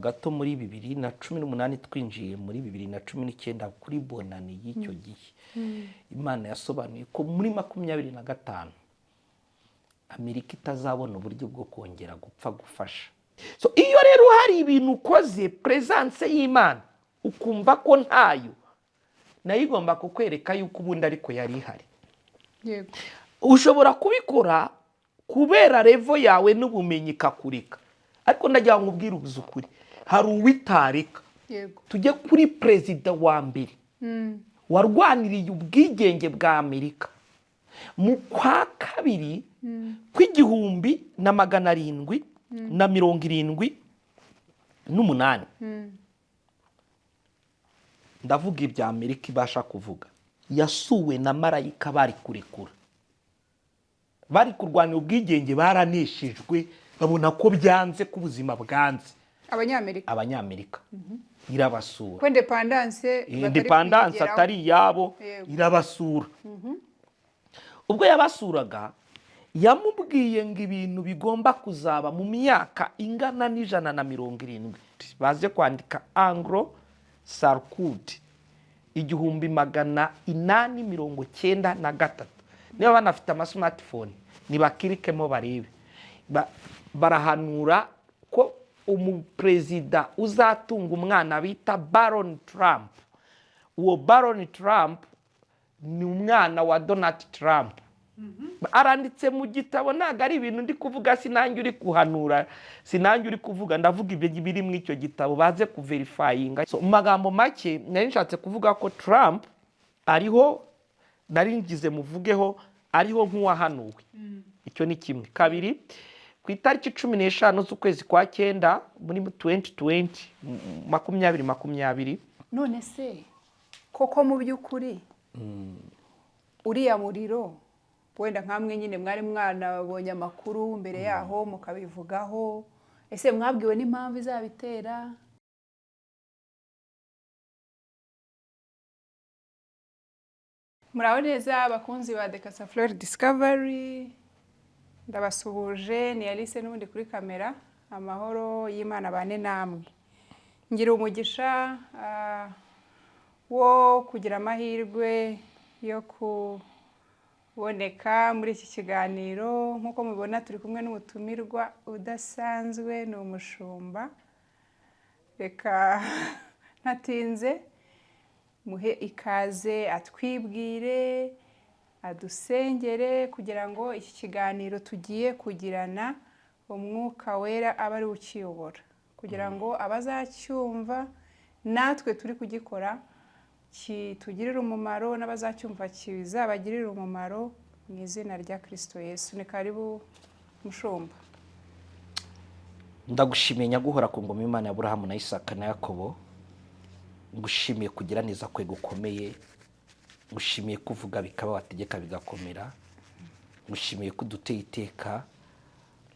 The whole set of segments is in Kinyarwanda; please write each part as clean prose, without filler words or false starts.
gato muri 2018 twinjiye muri 2019 kuri bonani y'icyo gihe Imana yasobanuye ko muri 25 Amerika itazabona uburyo bwo kongera gupfa gufasha. So iyo rero hari ibintu ukoze presence y'Imana ukumva ko ntayo nayo igomba kukwereka yuko ubundi ariko yari ihari. Yego. Ushobora kubikora kubera revo yawe n'ubumenyi kakurika, ariko ndagira ngo ubwire ubuzukuri hari uwitarika. Yego. Tujye kuri perezida wa mbere warwaniriye ubwigenge bwa Amerika mu kwa kabiri kw'igihumbi na 778. Ndavuga ibya Amerika ibasha kuvuga. Yasuwe na marayika bari kurekura, bari kurwanira ubwigenge, baraneshejwe babona ko byanze ku buzima bwanze. Abanyamerika irabasura. Ko independence atari yabo irabasura. Ubwo yabasuraga yamubwiye ngo ibintu bigomba kuzaba mu myaka ingana n'170. Baze kwandika Anglo Sarkut 1893. Niba banafite ama smartphone nibakirikemo barebe. Barahanura ko umuperezida uzatunga umwana bita Baron Trump. Uwo Baron Trump ni umwana wa Donald Trump. Aranditse mu gitabo, ntago ari ibintu ndi kuvuga, sinange uri kuhanura, sinange uri kuvuga, ndavuga ibyo biri mu icyo gitabo baze kuverifyinga. So magambo make nari nshatse kuvuga ko Trump ariho, nari ngize muvugeho, ariho nk'uwahanuwe. Icyo ni kimwe. Kabiri, ku itariki 15 z'ukwezi kwa 9 muri 2020 none se koko mu by'ukuri uriya muriro wenda nkamwe nyine mwari mwanabonye amakuru mbere yaho mukabivugaho, ese mwabwiwe n'impamvu izabitera? Muraho neza abakunzi ba The Casa Fleur Discovery, ndabasuhuje. Ni Alice n'ubundi kuri kamera. Amahoro y'Imana bane namwe. Ngira umugisha wo kugira amahirwe yo kuboneka muri iki kiganiro. Nk'uko mubibona turi kumwe n'umutumirwa udasanzwe, ni umushumba. Reka ntatinze muhe ikaze atwibwire, adusengere kugira ngo iki kiganiro tugiye kugirana umwuka wera abe ari ukiyobora, kugira ngo abazacyumva natwe turi kugikora kitugirire umumaro, n'abazacyumva kizabagirire umumaro mu izina rya Kristo Yesu. Ni karibu mushumba. Ndagushimiye nyaguhora ku ngoma Imana ya Aburahamu na Isaka na Yakobo. Ngushimiye kugira neza kwe gukomeye. Ngushimiye kuvuga bikaba, wategeka bigakomera. Ngushimiye kuduteye iteka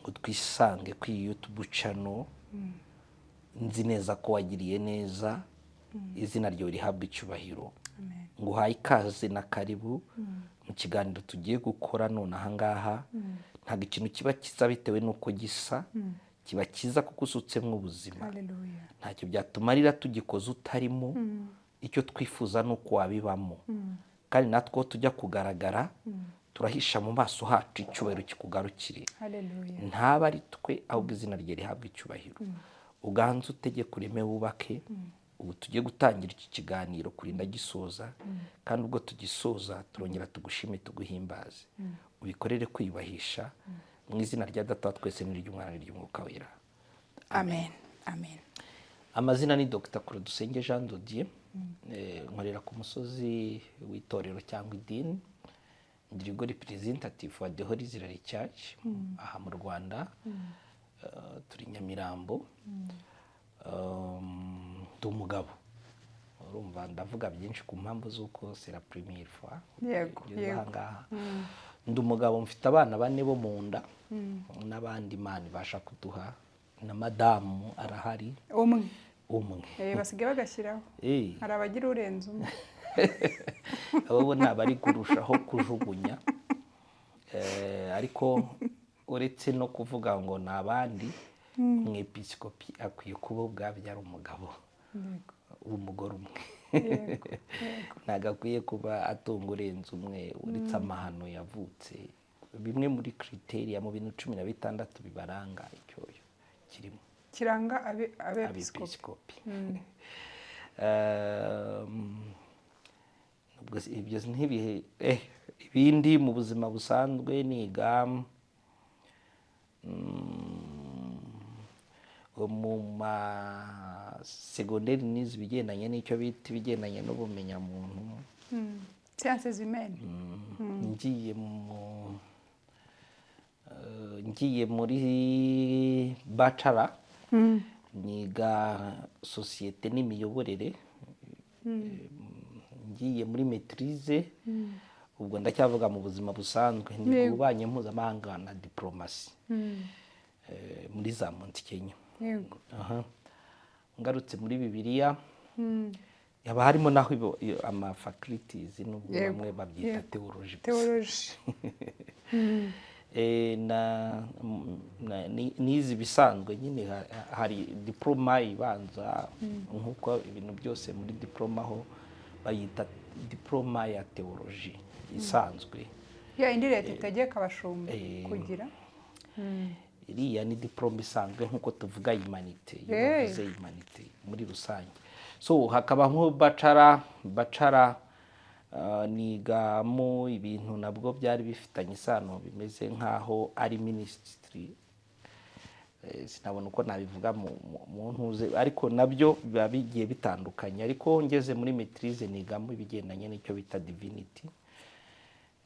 ngo twisange kuri YouTube channel. Nzi neza ko wagiriye neza, izina ryo rihabwa icyubahiro. Nguhaye ikaze na karibu mu kiganiro tugiye gukora none aha ngaha. Ntabwo ikintu kiba kiza bitewe nuko gisa, kiba kiza kuko usutsemo ubuzima. Ntacyo byatumarira tugikoze utarimo. Icyo twifuza nuko wabibamo, kandi natwo tujya kugaragara turahisha mu maso hacu icyubahiro kikugarukire. Ntaba ari twe ahubwo izina rye rihabwa icyubahiro. Uganze utegeke ureme wubake. Ubu tugiye gutangira iki kiganiro kurinda gisoza, kandi ubwo tugisoza turongera tugushime tuguhimbaze. Ubikorere kwiyubahisha mu izina rya Data wa twese n'iry'Umwana n'iry'Umwuka wera. Amen. Amen. Amazina ni Dr. Kurodusenge Jean de Dieu. Nkorera ku musozi w'itorero cyangwa idini. Ndirigo representative wa The Holy Israel Church aha mu Rwanda. Turi Nyamirambo. Ndi umugabo. Urumva ndavuga byinshi ku mpamvu z'uko c'est la première fois. Yego. Ndi umugabo, mfite abana 4 bo mu nda, n'abandi Imana ibasha kuduha, na madamu arahari. Umwe. Basigaye bagashyiraho. Hari abagira urenze umwe. Abo nabari kurushaho kujugunya. Ariko uretse no kuvuga ngo nabandi umwepiskopi akwiye kuba ubwabyo ari umugabo w'umugore umwe, ntabwo akwiye kuba atunga urenze umwe uretse amahano yavutse. Bimwe muri kriteriya mu bintu 16 bibaranga icyo kirimo kiranga abepiskopi. Ibyo ntibihe ibindi mu buzima busanzwe niga mu segonderi nize ibigendanye n'icyo bita ibigendanye n'ubumenyamuntu, sciences humaines. ngiye muri bachelor niga sosiyete n'imiyoborere, ngiye muri maîtrise, ubwo ndacyavuga mu buzima busanzwe ni ubanye mpuzamahanga na diplomasi muri za Kenya. Ngarutse muri Bibiliya yaba harimo naho ama faculties n'ubwo bamwe babyita theology. Nizi bisanzwe nyine hari diploma ibanza nkuko ibintu byose muri diploma ho bayita diploma ya theology isanzwe ya indi leta itegeka abashumba kugira. Iriya ni diploma isanzwe nkuko tuvuga humanity, yavuze humanity muri rusange. So hakaba nko bachelor nigamo ibintu nabwo byari bifitanye isano bimeze nkaho ari ministry, sinabona uko nabivuga mu ntuze, ariko nabyo biba bigiye bitandukanye. Ariko ngeze muri maîtrise nigamo ibigendanye n'icyo bita divinity,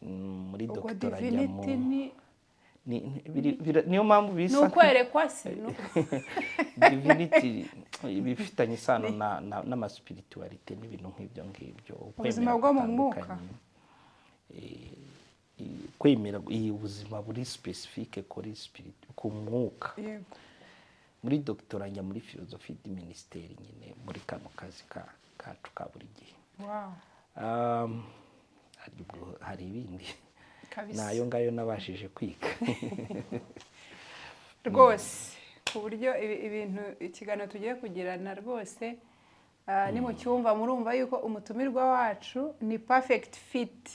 muri doctorat njyamo niyo mpamvu bisa n'ukwerekwa se divinity bifitanye isano n'ama spirituality n'ibintu nk'ibyo ubuzima bwo mu mwuka, kwemera ubuzima buri specifique kuri spirit ku mwuka. Muri doctorat njya muri philosophie du ministère nyine muri kano kazi kacu ka buri gihe. Hari ibindi nayo ngayo nabashije kwiga rwose ku buryo ibintu ikiganiro tugiye kugirana rwose ni mu cyumva murumva yuko umutumirwa wacu ni perfect fit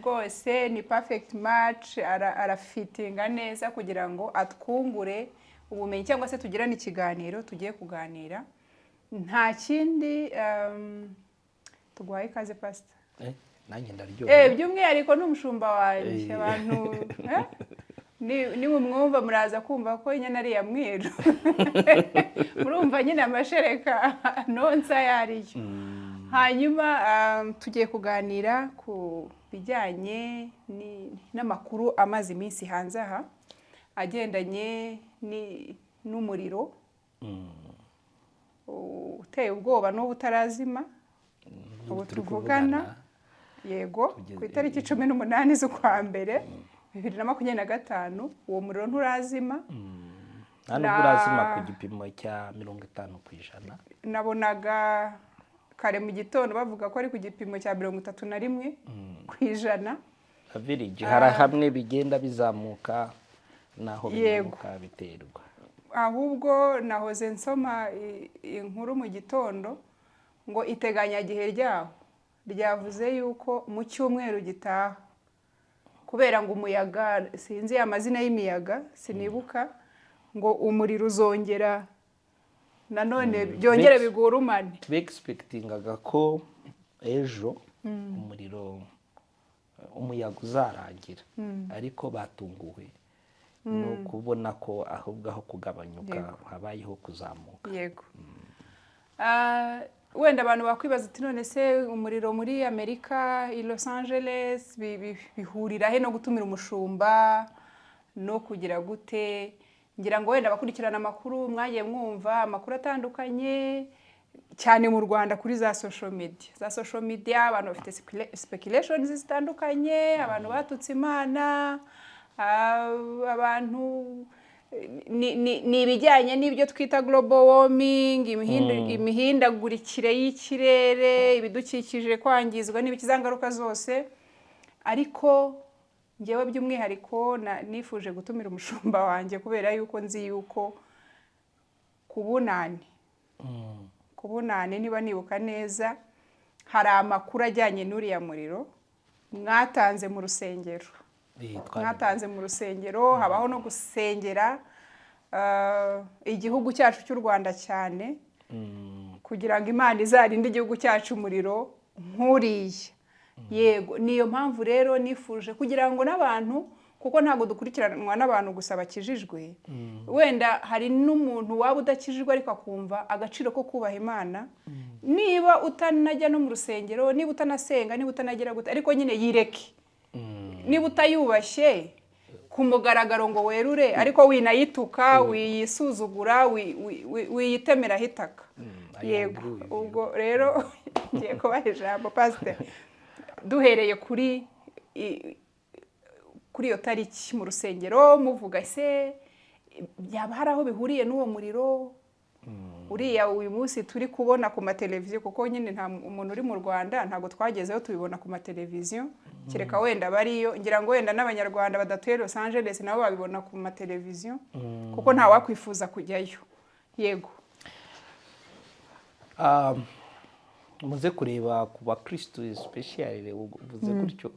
rwose ni perfect match, arafitinga neza kugira ngo atwungure ubumenyi cyangwa se tugirane ikiganiro tugiye kuganira. Nta kindi tugwaye ikaze pastor. Nanjye ndaryohe. By'umwihariko n'umushumba wanjye abantu ni mwumva muraza kumva ko inyana ari ya mweru murumva nyine amashereka nonsa yariyo. Hanyuma tugiye kuganira ku bijyanye n'amakuru amaze iminsi hanze aha agendanye n'umuriro uteye ubwoba n'ubu utarazima. Ubu tuvugana yego ku itariki 18 z'ukwa mbere 2025 uwo muriro nturazima. Ntabwo urazima ku gipimo cya 50%. Nabonaga kare mu gitondo bavuga ko ari ku gipimo cya 31%. Average hari hamwe bigenda bizamuka naho bizamuka biterwa. Ahubwo nahoze nsoma inkuru mu gitondo ngo iteganyagihe ryaho ryavuze yuko mu cyumweru gitaha kubera ngo umuyaga, sinzi amazina y'imiyaga sinibuka, ngo umuriro uzongera nanone byongere bigurumane. Expectingaga ko ejo umuriro umuyaga uzarangira, ariko batunguwe no kubona ko ahubwo aho kugabanyuka habayeho kuzamuka. Yego. Wenda abantu bakwibaza ati none se umuriro muri Amerika i Los Angeles bihurira he no gutumira umushumba no kugira gute? Ngira ngo wenda bakurikirana amakuru mwagiye mwumva amakuru atandukanye cyane mu Rwanda kuri za social media abantu bafite speculations zitandukanye, abantu batutse Imana, abantu ni ibijyanye n'ibyo twita global warming, imihindagurikire y'ikirere, ibidukikije kwangizwa n'ibikizangaruka zose. Ariko ngewe by'umwihariko nifuje gutumira umushumba wanjye kubera yuko nzi yuko ku bunani niba nibuka neza hari amakuru ajyanye n'uriya muriro mwatanze mu rusengero. Mwatanze mu rusengero, habaho no gusengera igihugu cyacu cy'u Rwanda cyane kugira ngo Imana izarinde igihugu cyacu umuriro nk'uriya. Yego, niyo mpamvu rero nifuje kugira ngo n'abantu, kuko ntabwo dukurikiranwa n'abantu gusa bakijijwe, wenda hari n'umuntu waba udakijijwe ariko akumva agaciro ko kubaha Imana, niba utanajya no mu rusengero, niba utanasenga, niba utanagira gute, ariko nyine yireke. Niba utayubashye ku mugaragaro ngo werure, ariko winayituka, wiyisuzugura, wiyitemera hitaka. Yego, ubwo rero ngiye kubaha ijambo Pastor, duhereye kuri iyo tariki mu rusengero, muvuga se byaba hari aho bihuriye n'uwo muriro uriya uyu munsi turi kubona ku mateleviziyo, kuko nyine nta umuntu uri mu Rwanda ntabwo twagezeho tubibona ku mateleviziyo, kereka wenda bariyo, ngira ngo wenda n'abanyarwanda badatuye Los Angeles nabo babibona ku mateleviziyo, kuko nta wakwifuza kujyayo. Yego, muze kureba ku bakristo especially uvuze gutyo,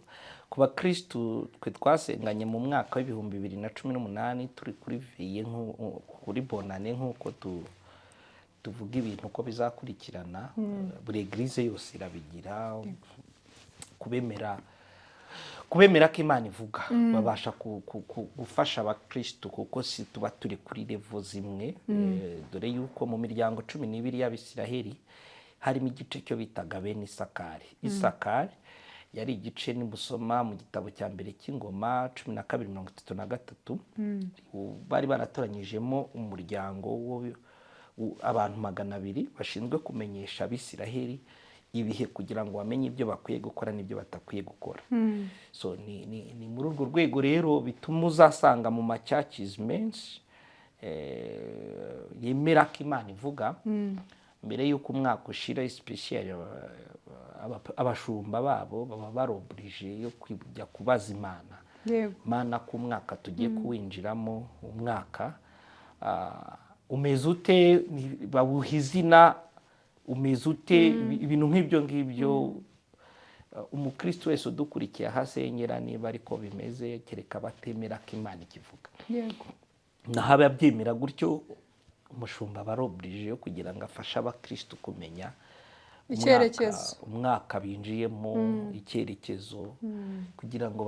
ku bakristo twe twasenganye mu mwaka w'ibihumbi 2018 turi kuri veye kuri bonane, nk'uko tuvuga ibintu uko bizakurikirana, buri eglise yose irabigira, kubemera ko Imana ivuga, babasha gufasha abakristo, kuko si tuba turi kuri level zimwe. Dore yuko mu miryango 12 y'Abisiraheli harimo igice cyo bitaga bene Isakari. Isakari yari igice nimusoma mu gitabo cya mbere cy'Ingoma 12:33, bari baratoranyijemo umuryango abantu 200 bashinzwe kumenyesha Abisiraheli ibihe kugira ngo bamenye ibyo bakwiye gukora n'ibyo batakwiye gukora. So ni muri urwo rwego rero bituma uzasanga mu churches menshi yemera ko Imana ivuga, mbere y'uko umwaka ushira especially abashumba babo baba barobrije yo kujya kubaza Imana. Mana ku mwaka tugiye kuwinjiramo, umwaka umeze ute, babuha izina, umeze ute, ibintu nk'ibyo ngibyo. Umukristo wese udukurikiye ahasengera niba ariko bimeze, kereka batemera ko Imana ikivuga. Yego, naho ababyemera gutyo, umushumba barobrije yo kugira ngo afashe abakristo kumenya umwaka binjiyemo, icyerekezo, kugira ngo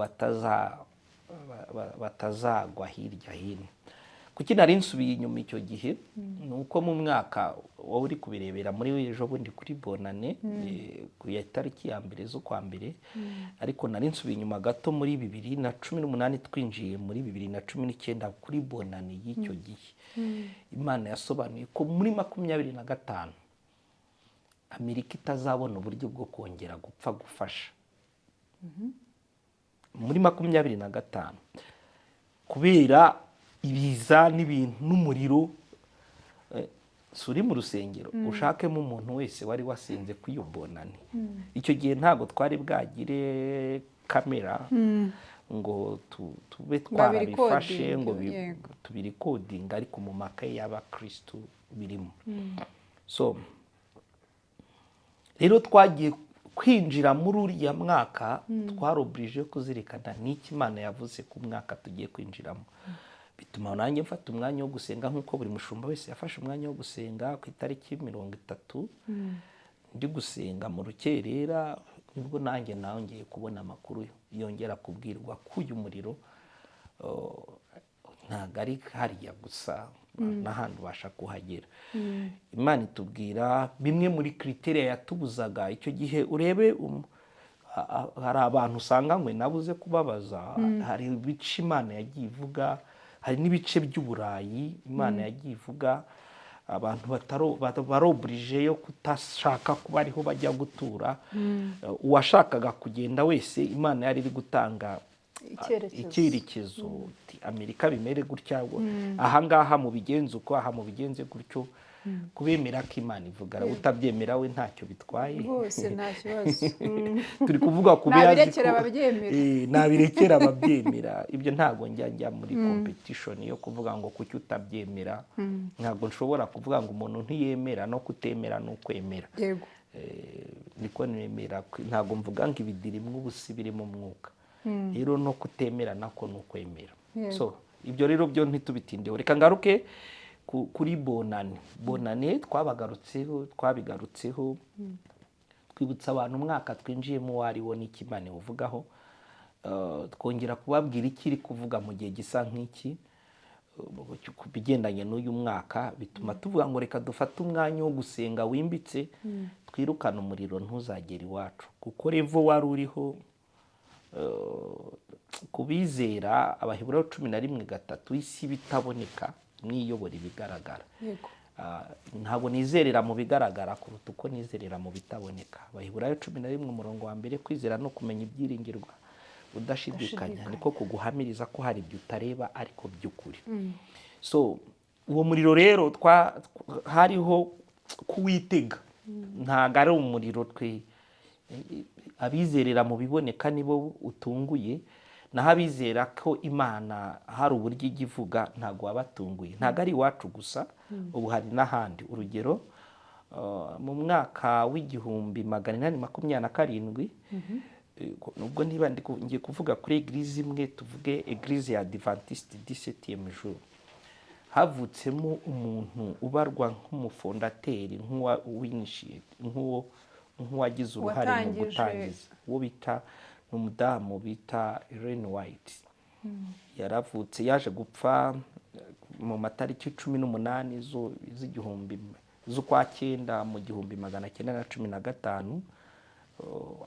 batazagwa hirya hino. Kuki nari nsubiye inyuma icyo gihe, nuko mu mwaka wowe uri kubirebera muri ejo bundi kuri bonane ku ya tariki ya mbere zo kwa mbere, ariko nari nsubiye inyuma gato muri 2018 twinjiye muri 2019 kuri bonane y'icyo gihe. Imana yasobanuye ko muri 2025 Amerika itazabona uburyo bwo kongera gupfa gufasha. Muri 2025 kubera ibiza n'ibintu n'umuriro, suri mu rusengero ushakemo umuntu wese wari wasenze kuyobonane. Icyo gihe ntago twari bwagire kamera ngo tube twarabifashe ngo tubirikodinga, ariko mu makaye y'abakristo birimo. So rero twagiye kwinjira muri uriya mwaka, twarobrije kuzirikana n'iki Imana yavuze ku mwaka tugiye kwinjiramo. Bituma nanjye mfata umwanya wo gusenga, nk'uko buri mushumba wese yafashe umwanya wo gusenga ku itariki 30 ndi gusenga mu rukerera, nibwo nanjye nongeye kubona amakuru yongera kubwirwa ko uyu muriro ntabwo ari hariya gusa, n'ahandi ubasha kuhagera. Imana itubwira bimwe muri criteria yatubuzaga icyo gihe. Urebe hari abantu usanga ngo nabuze kubabaza, hari ibice Imana yagiye ivuga, hari n'ibice by'Uburayi Imana yagiye ivuga abantu barobrije yo kutashaka kuba ariho bajya gutura. Uwashakaga kugenda wese Imana yari iri gutanga icyerekezo Amerika bimere gutya ahangaha mu bigenze uko aha mu bigenze gutyo kubemera ko Imana ivuga utabyemera we ntacyo bitwaye rwose nta kibazo turi kuvuga ku nabirekera ababyemera nabirekera ababyemera ibyo ntago njya muri competition yo kuvuga ngo kuki utabyemera ntago nshobora kuvuga ngo umuntu ntiyemera no kutemera no kwemera yego niko nemera ntago mvuga ngo ibidirimwe ubusi biri mu mwuka rero no kutemera nako no kwemera so ibyo rero byo ntitubitindeho reka ngaruke kuri bonane twabigarutseho twibutsa abantu umwaka twinjiyemo wariwo n'ikimane uvugaho twongera kubabwira ikiri kuvuga mu gihe gisa nk'iki ku bigendanye n'uyu mwaka bituma tuvuga ngo reka dufate umwanya wo gusenga wimbitse twirukane umuriro ntuzagere iwacu kuko revo wari uriho kubizera Abaheburayo 11:3 isi bitaboneka niyobora ibigaragara ntabwo nizerera mu bigaragara kuruta uko nizerera mu bitaboneka Abaheburayo 11:1 kwizera no kumenya ibyiringirwa udashidikanya niko kuguhamiriza ko hari ibyo utareba ariko by'ukuri so uwo muriro rero hariho kuwitega ntago ari umuriro abizerera mu biboneka nibo utunguye naho abizera ko Imana hari uburyo igivuga ntago wabatunguye ntago ari iwacu gusa ubu hari n'ahandi urugero mu mwaka w'1827 nubwo niba ngiye kuvuga kuri eglise imwe tuvuge eglise ya Adventiste 17e jour havutsemo umuntu ubarwa nk'umufondateri nk'uwagize uruhare mu gutangiza uwo bita n'umudamu bita Ellen White yaravutse yaje gupfa mu matariki 18 z'ukwa 9 mu 1915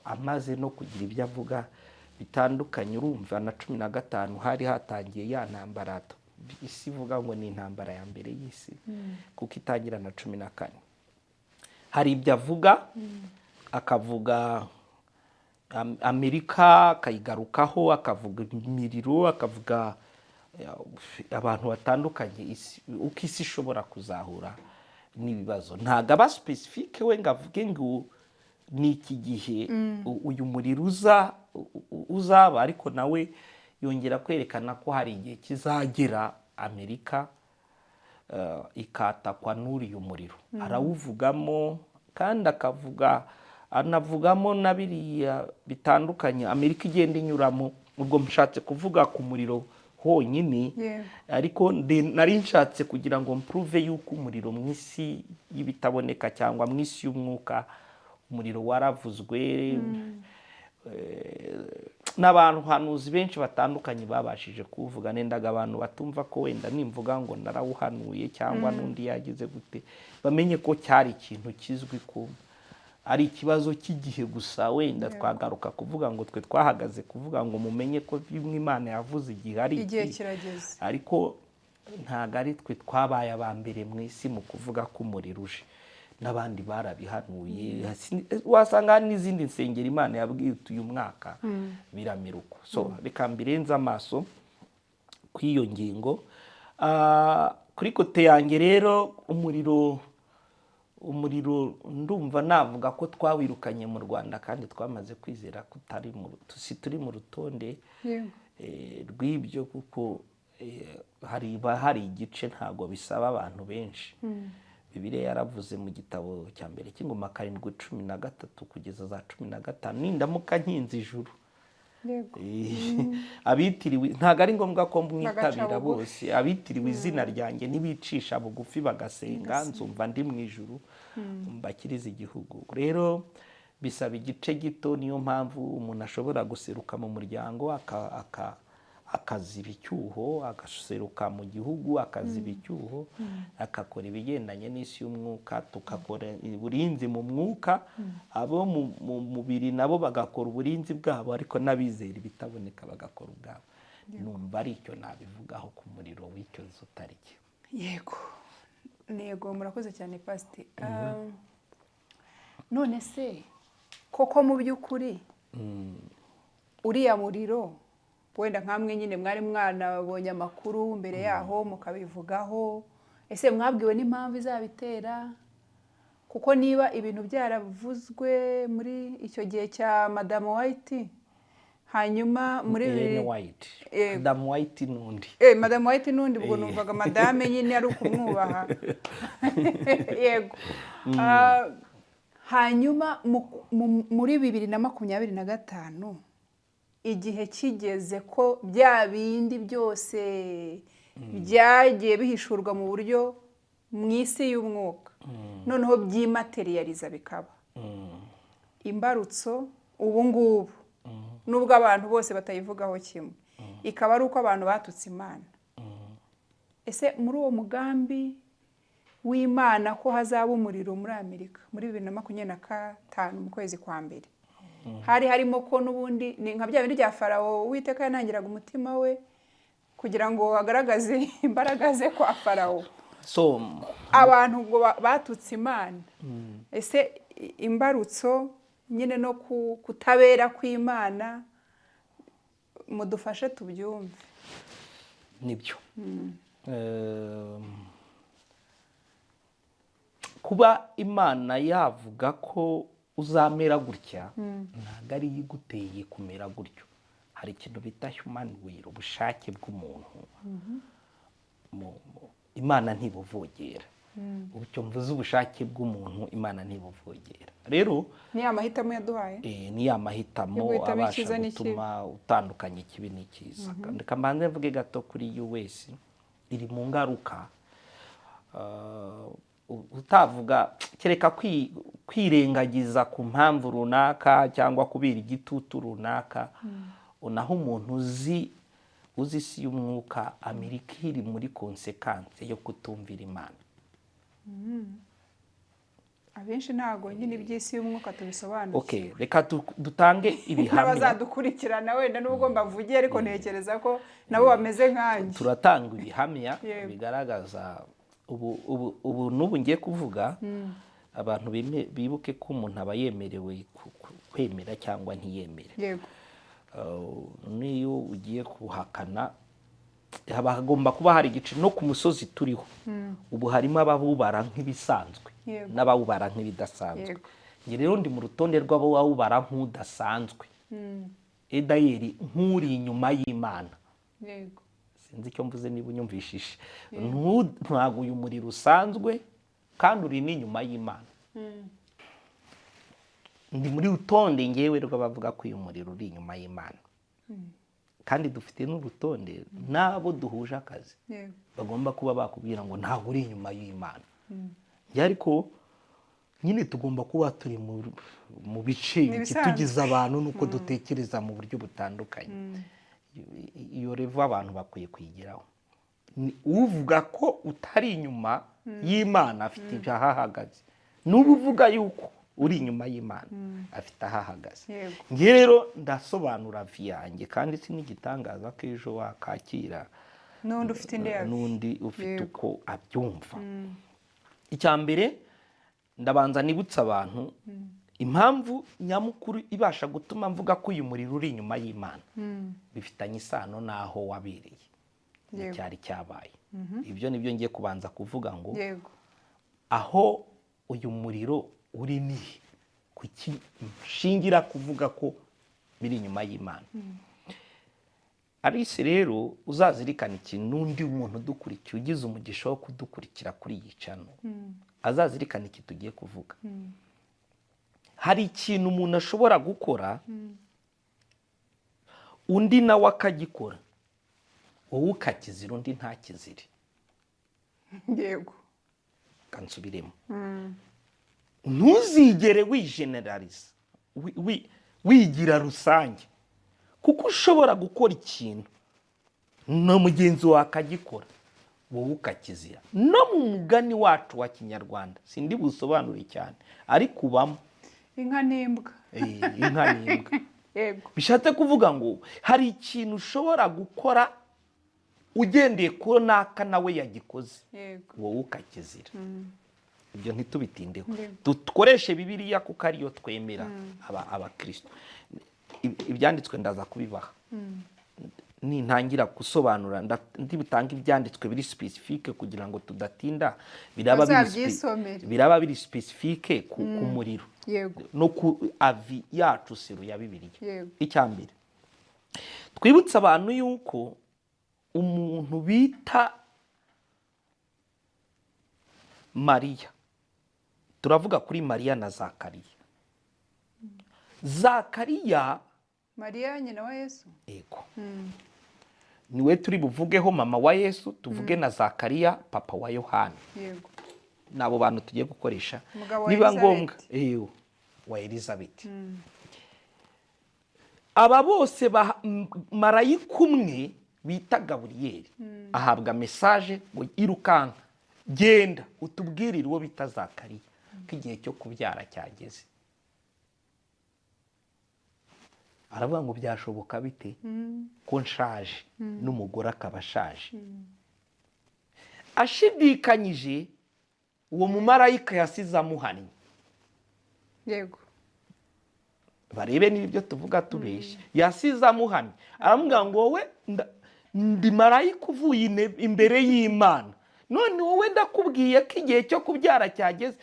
amaze no kugira ibyo avuga bitandukanye urumva na 15 hari hatangiye ya ntambara isi ivuga ngo ni intambara ya mbere y'isi kuko itangira na 14 hari ibyo avuga akavuga Amerika akayigarukaho akavuga imiriro akavuga abantu batandukanye uko isi ishobora kuzahura n'ibibazo ntago aba specifique we ngavuge ngo ni iki gihe uyu muriro uzaba ariko nawe yongera kwerekana ko hari igihe kizagera Amerika ikatakwa n'uriya muriro arawuvugamo kandi anavugamo na biriya bitandukanye Amerika igenda inyuramo ubwo mshatse kuvuga ku muriro honyine ariko nari nshatse kugira ngo mprove yuko umuriro mu isi y'ibitaboneka cyangwa mu isi y'umwuka umuriro waravuzwe n'abantu hanuzi benshi batandukanye babashije kuvuga nendaga abantu batumva ko wenda nimvuga ngo narawuhanuye cyangwa n'undi yagize gute bamenye ko cyari ikintu kizwi ko ari ikibazo cy'igihe gusa wenda twagaruka kuvuga ngo twe twahagaze kuvuga ngo mumenye ko bimwe Imana yavuze igihe ari igihe kirageze ariko ntago ari twe twabaye abambere mu isi mu kuvuga ko umuriro uje n'abandi barabihanuye wasanga n'izindi nsengero Imana yabwiye uyu mwaka biramiruko so reka mbirenza amaso kw'iyo ngingo kuri kote yanjye rero umuriro ndumva navuga ko twawirukanye mu Rwanda kandi twamaze kwizera ko turi mu rutonde rw'ibyo kuko hari igice ntago bisaba abantu benshi Bibiliya yaravuze mu gitabo cya mbere cy'ingoma 7:13 kugeza za 15 nindamuka nkinze ijuru abitiriwe ntago ari ngombwa ko mwitabira bose abitiriwe izina ryanjye nibicisha bugufi bagasenga nzumva ndi mu ijuru mbakiriza igihugu rero bisaba igice gito niyo mpamvu umuntu ashobora guseruka mu muryango akaziba icyuho agaseruka mu gihugu akaziba icyuho akakora ibigendanye n'isi y'umwuka tukakora uburinzi mu mwuka abo mu mubiri nabo bagakora uburinzi bwabo ariko n'abizera bitaboneka bagakora ubwabo numva ari icyo nabivugaho ku muriro w'icyo tariki yego murakoze cyane pastor none se koko mu by'ukuri uriya muriro wenda nkamwe nyine mwari mwanabonye amakuru mbere yaho mukabivugaho, ese mwabwiwe n'impamvu izabitera? Kuko niba ibintu byaravuzwe muri icyo gihe cya Madame White, hanyuma muri White. Madame White n'undi. Madame White n'undi, ubwo numvaga madame nyine ari ukumwubaha. Yego. Hanyuma muri 2025 igihe kigeze ko bya bindi byose byagiye bihishurwa mu buryo mu isi y'umwuka noneho byimaterializa bikaba imbarutso ubu ngubu, nubwo abantu bose batayivugaho kimwe, ikaba ari uko abantu batutse Imana. Ese muri uwo mugambi w'Imana ko hazaba umuriro muri Amerika muri 2025 mu kwezi kwa mbere, hari harimo ko n'ubundi ni nka bya bindi bya Farawo, Uwiteka yanangiraga umutima we kugira ngo agaragaze imbaraga ze kwa Farawo. So abantu ngo batutse Imana. Ese imbarutso nyine no kutabera kw'Imana mudufashe tubyumve. Nibyo. Kuba Imana yavuga ko uzamera gutya ntabwo ari iguteye kumera gutyo. Hari ikintu bita human will, ubushake bw'umuntu. Imana ntibuvogera. Uburyo mvuze ubushake bw'umuntu, Imana ntibuvogera. Rero ni amahitamo yaduhaye. Ni amahitamo abasha gutuma utandukanye ikibi n'ikiza. Reka mbanze mvuge gato kuri US, iri mu ngaruka utavuga kereka kwirengagiza ku mpamvu runaka cyangwa kubera igitutu runaka. Unaho umuntu uzi isi y'umwuka, Amerika iri muri konsekanse yo kutumvira Imana. Abenshi ntago nyine iby'isi y'umwuka tubisobanukiwe. Okay, reka dutange ibihamya. N'abazadukurikirana wenda nubwo mbavugiye, ariko ntekereza ko nabo bameze nkanjye. Turatanga ibihamya bigaragaza ubu n'ubu ngiye kuvuga. Abantu bibuke ko umuntu aba yemerewe kwemera cyangwa ntiyemere. Yego. Niyo ugiye kuhakana hagomba kuba hari igice. No ku musozi turiho ubu harimo abawubara nk'ibisanzwe n'abawubara nk'ibidasanzwe. Nge rero ndi mu rutonde rw'abawubara nk'udasanzwe. Edayeri nk'uri inyuma y'Imana. Yego. Sinzi icyo mvuze niba unyumvishije. Ntabwo uyu muriro usanzwe kandi uri n'inyuma y'Imana. Ndi muri rutonde ngewe rw'abavuga ko uyu muriro uri inyuma y'Imana. Kandi dufite n'urutonde nabo duhuje akazi bagomba kuba bakubwira ngo ntabwo uri inyuma y'Imana. Ariko nyine tugomba kuba turi mu bice tugize abantu nuko dutekereza mu buryo butandukanye. Iyo revo abantu bakwiye kwigiraho. Uvuga ko utari inyuma y'Imana afite ibyahahagaze. N'ubu uvuga yuko uri inyuma y'Imana afite ahahagaze. Nge rero ndasobanura viyange kandi si n'igitangaza ko ejo wakakira n'undi ufite uko abyumva. Icya mbere ndabanza nibutsa abantu impamvu nyamukuru ibasha gutuma mvuga ko uyu muriro uri inyuma y'Imana bifitanye isano n'aho wabereye cyari cyabaye. Ibyo nibyo ngiye kubanza kuvuga ngo aho uyu muriro uri ni kuki shingira kuvuga ko biri inyuma y'Imana. Arise rero uzazirikana ikintu, n'undi muntu dukurikiye ugize umugisha wo kudukurikira kuri iyi channel azazirikana iki tugiye kuvuga. Hari ikintu umuntu ashobora gukora undi nawe akagikora, wowe ukakizira undi ntakizire. Yego. Kansubiremo. Ntuzigere wigeneralize, wigira rusange, kuko ushobora gukora ikintu no mugenzi wawe akagikora wowe ukakizira. No mu mugani wacu wa Kinyarwanda sindi busobanure cyane ariko ubamo inka n'imbwa. Inka n'imbwa. Yego. Bishatse kuvuga ngo hari ikintu ushobora gukora ugendeye ko naka nawe yagikoze wowe ukakizira. Ibyo ntitubitindeho, dukoreshe Bibiliya kuko ariyo twemera abakristo. Ibyanditswe ndaza kubibaha. nintangira gusobanura ndi butange ibyanditswe biri specifique kugira ngo tudatinda biraba biri specifique ku muriro no ku avi yacu siru ya Bibiliya. Icyambere twibutsa abantu yuko umuntu bita Mariya, turavuga kuri Mariya na Zakariya. Zakariya, Mariya nyina wa Yesu, yego, niwe turi buvugeho mama wa Yesu, tuvuge na Zakariya papa wa Yohana. Yego, nabo bantu tugiye gukoresha niba ngombwa wa Elizabeth. Aba bose marayika umwe bita Gaburiyeli ahabwa message ngo irukanka genda utubwirire uwo bita Zakariya ko igihe cyo kubyara cyageze. Aravuga ngo byashoboka bite ko nshaje n'umugore akaba ashaje. Ashidikanyije uwo mumarayika yasize amuhannye. Yego, barebe n'ibyo tuvuga tubeshye. Yasize amuhannye, aramubwira ngo wowe ndi marayika uvuye imbere y'Imana, none wowe ndakubwiye ko igihe cyo kubyara cyageze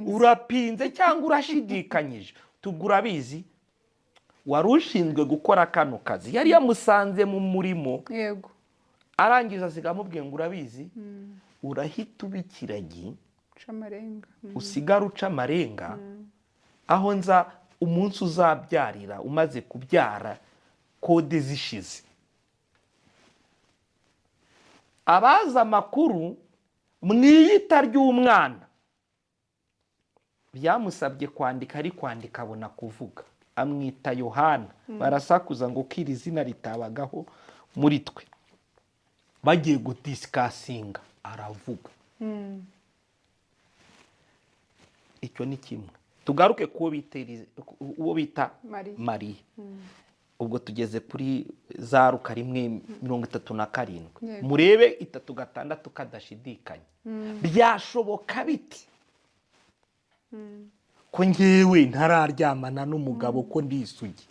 urapinze cyangwa urashidikanyije. Tugura bizi wari ushinzwe gukora kano kazi, yari yamusanze mu murimo. Yego, arangiza asigamubwiye ngo urabizi, urahita ubikiragi usigara uca amarenga aho nza umunsi uzabyarira umaze kubyara kode zishize. Abaza amakuru mwiyita ry'umwana byamusabye kwandika, ari kwandika abona kuvuga, amwita Yohana. Barasakuza ngo kiri zina ritabagaho muri twe. Bagiye gudisikasinga aravuga. Icyo ni kimwe. Tugaruke uwo bita Mariya. Ubwo tugeze kuri za Luka 1:37. Murebe 3:6 kadashidikanya. Byashoboka biti ko ngewe ntararyamana n'umugabo ko ndisugi.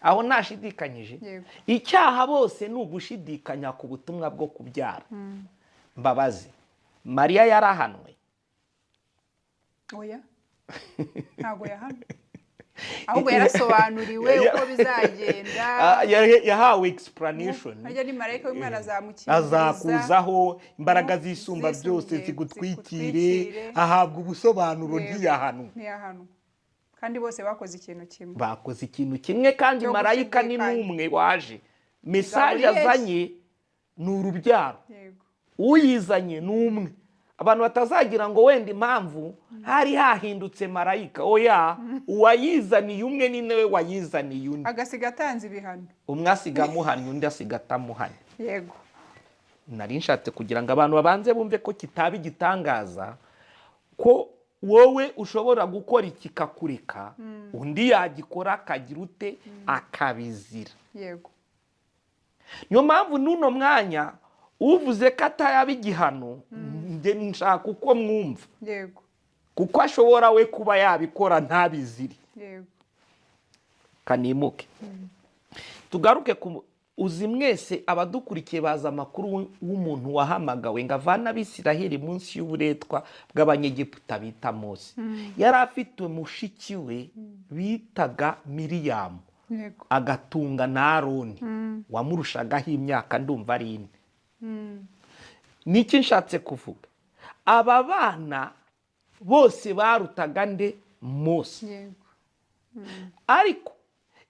Aho nashidikanyije. Icyaha bose ni ugushidikanya ku butumwa bwo kubyara. Mbabazi, Mariya yarahanwe? Oya, ntago yahanwe. Ahubwo yarasobanuriwe uko bizagenda. Yahawe explanation. Harya ni marayika w'Imana azamukiriza, azakuzaho imbaraga zisumba byose zigutwikire. Ahabwa ubusobanuro ntiyahanwe. Kandi bose bakoze ikintu kimwe. Bakoze ikintu kimwe kandi marayika ni n'umwe waje. Message azanye ni urubyaro. Uyizanye ni umwe. Abantu batazagira ngo wenda impamvu hari hahindutse marayika. Oya, uwayizaniye umwe ni nawe wayizaniye undi. Agasiga atanze ibihano. Umwe asiga amuhannye undi asiga atamuhannye. Yego. Nari nshatse kugira ngo abantu babanze bumve ko kitaba igitangaza ko wowe ushobora gukora ikikakureka, undi yagikora akagira ute akabizira. Yego. Niyo mpamvu n'uno mwanya uvuze ko atayaba igihano, nde nshaka uko mwumva. Yego. Kuko ashobora we kuba yabikora ntabiziri. Yego. Kanimuke. Tugaruke uzi mwese abadukurikiye baza amakuru w'umuntu wahamagawe ngo avana Abisiraheli munsi y'uburetwa bw'Abanyegiputa bita Mose. Yari afite mushiki we bitaga Miriyamu. Yego. Agatunga na Aroni wamurushagaho imyaka ndumva ari 4. Niki nshatse kuvuga? Aba bana bose barutaga nde? Mose. Yego. Ariko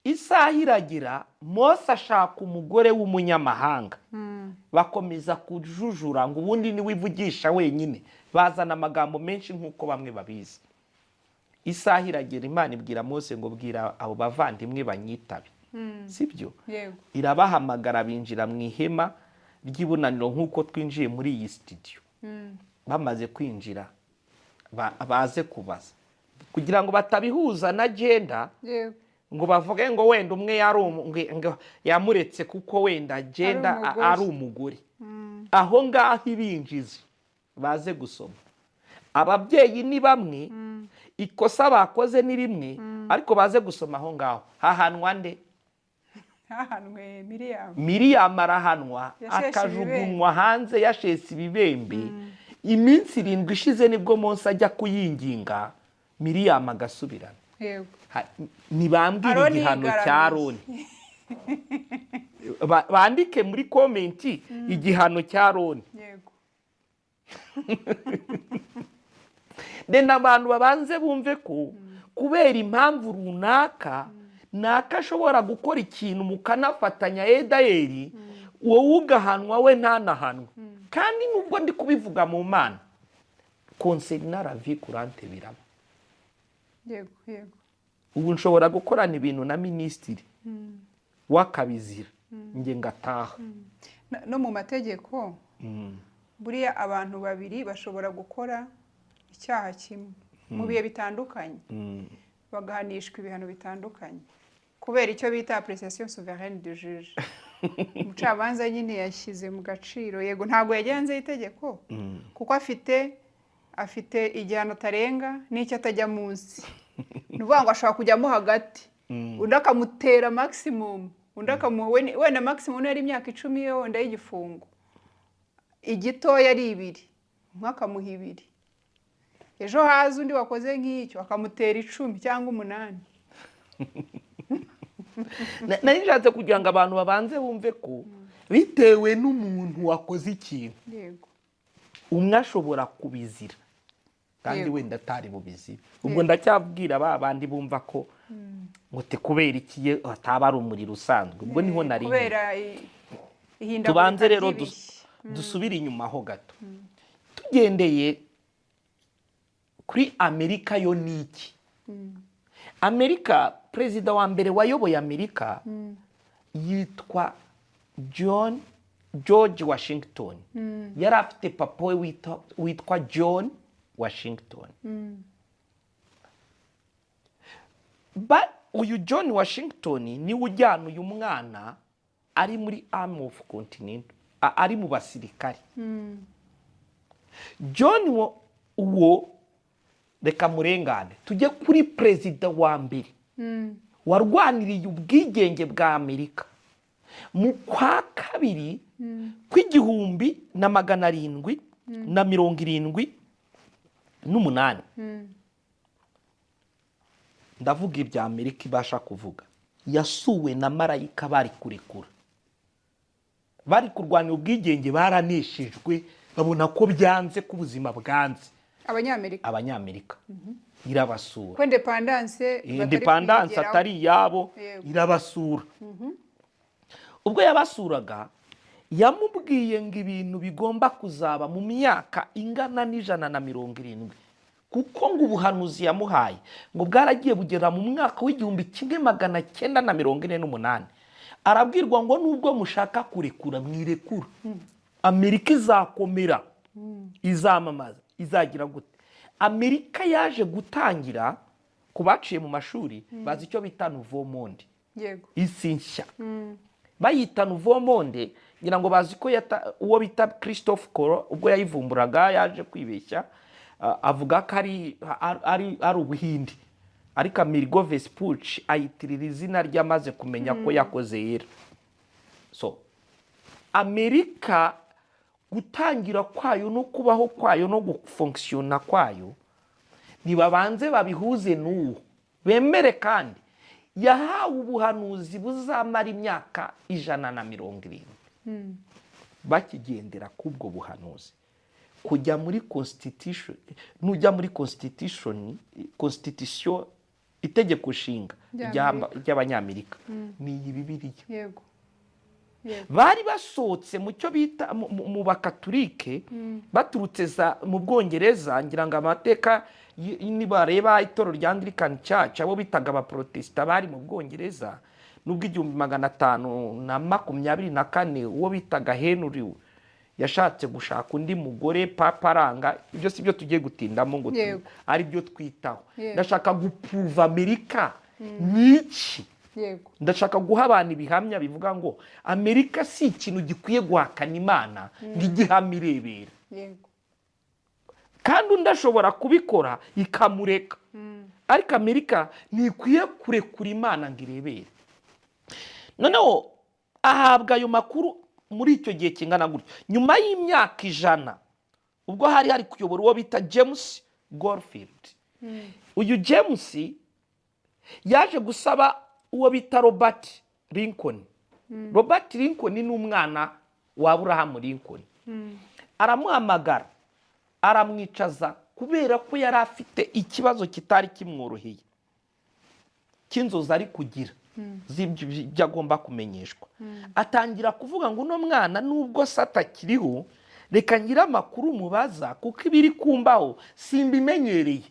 isaha iragira Mose ashaka umugore w'umunyamahanga. Bakomeza kujujura ngo ubundi ni wivugisha wenyine, bazana amagambo menshi nk'uko bamwe babizi. Isaha iragira Imana ibwira Mose ngo bwira abo bavandimwe banyitabe. Sibyo? Yego. Irabahamagara binjira mu ihema ry'ibunaniro nk'uko twinjiye muri iyi studio. Bamaze kwinjira baze kubaza kugira ngo batabihuza na gender. Yego. Ngo bavuge ngo wenda umwe yamuretse kuko wenda gender ari umugore. Aho ngaho ibinjiza baze gusoma. Ababyeyi ni bamwe, ikosa bakoze ni rimwe, ariko baze gusoma aho ngaho hahanwa nde? hahanwe Miriam. Miriam arahanwa Yasheshe akajugunywa hanze yashese ibibembe. Iminsi 7 ishize nibwo Mose ajya kuyinginga Miriam agasubirana. Yego. Nibambwira Aroni igihano yigaramiye. cya Aroni. Bandike muri komenti igihano cya Aroni. Yego. Dena abantu babanze bumve ko kubera impamvu runaka naka ashobora gukora ikintu mukanafatanya Edayeri wowe ugahanwa we ntanahanwa. Kandi nubwo ndi kubivuga mu Mana concernant la vie courante biraba. Yego, yego. Ubu nshobora gukorana ibintu na minisitiri wakabizira nge ngataha. No mu mategeko buriya abantu babiri bashobora gukora icyaha kimwe mu bihe bitandukanye bagahanishwa ibihano bitandukanye kubera icyo bita appréciation souveraine du juge. Umucamanza nyine yashyize mu gaciro, yego ntabwo yagenze itegeko kuko afite igihano tarenga n'icyo atajya munsi. Nuvuga ngo ashobora kujyamo hagati undi akamutera maximum, undi akamuha wenda maximum yari imyaka 10 yo wenda y'igifungo, igitoya ari 2, umwe akamuha 2. Ejo haza undi wakoze nk'icyo akamutera 10 cyangwa 8. Nari nshatse kugira ngo abantu babanze bumve ko bitewe n'umuntu wakoze ikintu Yego. umwe ashobora kubizira kandi wenda atari bubizi. Ubwo ndacyabwira bandi bumva ko ngo te kubera iki ataba ari umuriro usanzwe. Ubwo niho nari kubera ihindagurika. Tubanze rero dusubira inyuma ho gato. Tugendeye kuri Amerika yo niki? Amerika, perezida wa mbere wayoboye Amerika yitwa George Washington. Yari afite papa we witwa John Washington. Uyu John Washington ni ujyana uyu mwana ari muri Army of Continent, ari mu basirikari. John uwo reka murengane tujye kuri perezida wa mbere warwaniriye ubwigenge bwa Amerika mu kwa 2 1778. Ndavuga ibya Amerika ibasha kuvuga. Yasuwe na marayika bari kurekura, bari kurwanya ubwigenge, baraneshejwe babona ko byanze ku buzima bwanze. Abanyamerika irabasura ko independence atari yabo irabasura. Ubwo yabasuraga yamubwiye ngo ibintu bigomba kuzaba mu myaka ingana n'170 kuko ngo ubuhanuzi yamuhaye ngo bwaragiye bugera mu mwaka w'1948. Arabwirwa ngo nubwo mushaka kurekura mwirekura, Amerika izakomera, izamamaza, izagira gute. Amerika yaje gutangira kubaciye mu mashuri bazi icyo bita Nouveau Monde. Yego. Isi nshya. Bayita Nouveau Monde ngira ngo bazi ko uwo bita Christophe Colomb ubwo yayivumburaga yaje kwibeshya avuga ko ari Ubuhindi, ariko Amerigo Vespucci ayitirira izina ryamaze kumenya ko yakoze yera. So Amerika gutangira kwayo no kubaho kwayo no gufunctiona kwayo nibabanze babihuze n'uwo bemere kandi yahawe ubuhanuzi buzamara imyaka 170. Bakigendera kubwo buhanuzi kujya muri constitution, nujya muri constitution itegeko nshinga ry'Abanyamerika ni Bibiliya. Yego. Bari basohotse mu cyo bita mu bakatolike baturutse mu Bwongereza. Ngira ngo amateka nibareba itoro rya Anglican Church abo bitaga abaprotesta bari mu Bwongereza nubwo 1524 uwo bitaga Henry yashatse gushaka undi mugore papa aranga. Ibyo sibyo tugiye gutindamo ngo ari byo twitaho. Ndashaka guprove Amerika niki. Yego. Ndashaka guha abantu ibihamya bivuga ngo Amerika si ikintu gikwiye guhakana Imana ng'igihamirebera. Yego. Kandi ndashobora kubikora ikamureka. Ariko Amerika ntikwiye kurekura Imana ngirebera. noneho ahabwa ayo makuru muri icyo gihe kingana gutyo nyuma y'imyaka 100 ubwo hari kuyobora uwo bita James Garfield. Uyu James yaje gusaba uwo bita Robert Lincoln. Robert Lincoln ni umwana wa Abraham Lincoln. Aramuhamagara aramwicaza kubera ko yari afite ikibazo kitari kimworoheye cy'inzozi ari kugira z'ibyo agomba kumenyeshwa. Atangira kuvuga ngo uno mwana nubwo satakiriho reka ngira amakuru mubaza kuko ibiri kumbaho simbimenyereye.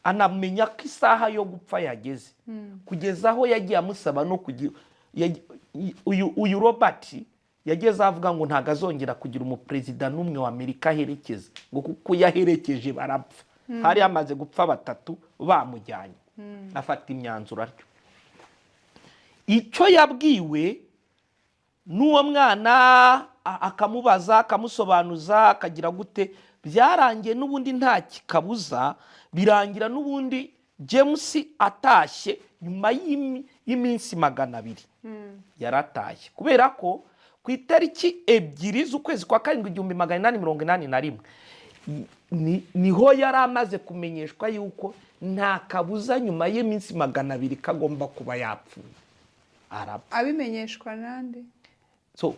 Anamenya ko isaha yo gupfa yageze kugeza aho yagiye amusaba no kugira uyu Robert yageze avuga ngo ntago azongera kugira umuperezida n'umwe wa Amerika aherekeza ngo kuko yaherekeje barapfa. Hari amaze gupfa 3 bamujyanye. Afata imyanzuro atyo. Icyo yabwiwe n'uwo mwana akamubaza akamusobanuza akagira gute byarangiye n'ubundi nta kikabuza birangira n'ubundi James atashye nyuma y'iminsi 200. Yaratashye kubera ko ku itariki 2 z'ukwezi kwa 7 1881 niho yari amaze kumenyeshwa yuko nta kabuza nyuma y'iminsi 200 kagomba kuba yapfuye. Abimenyeshwa nande? So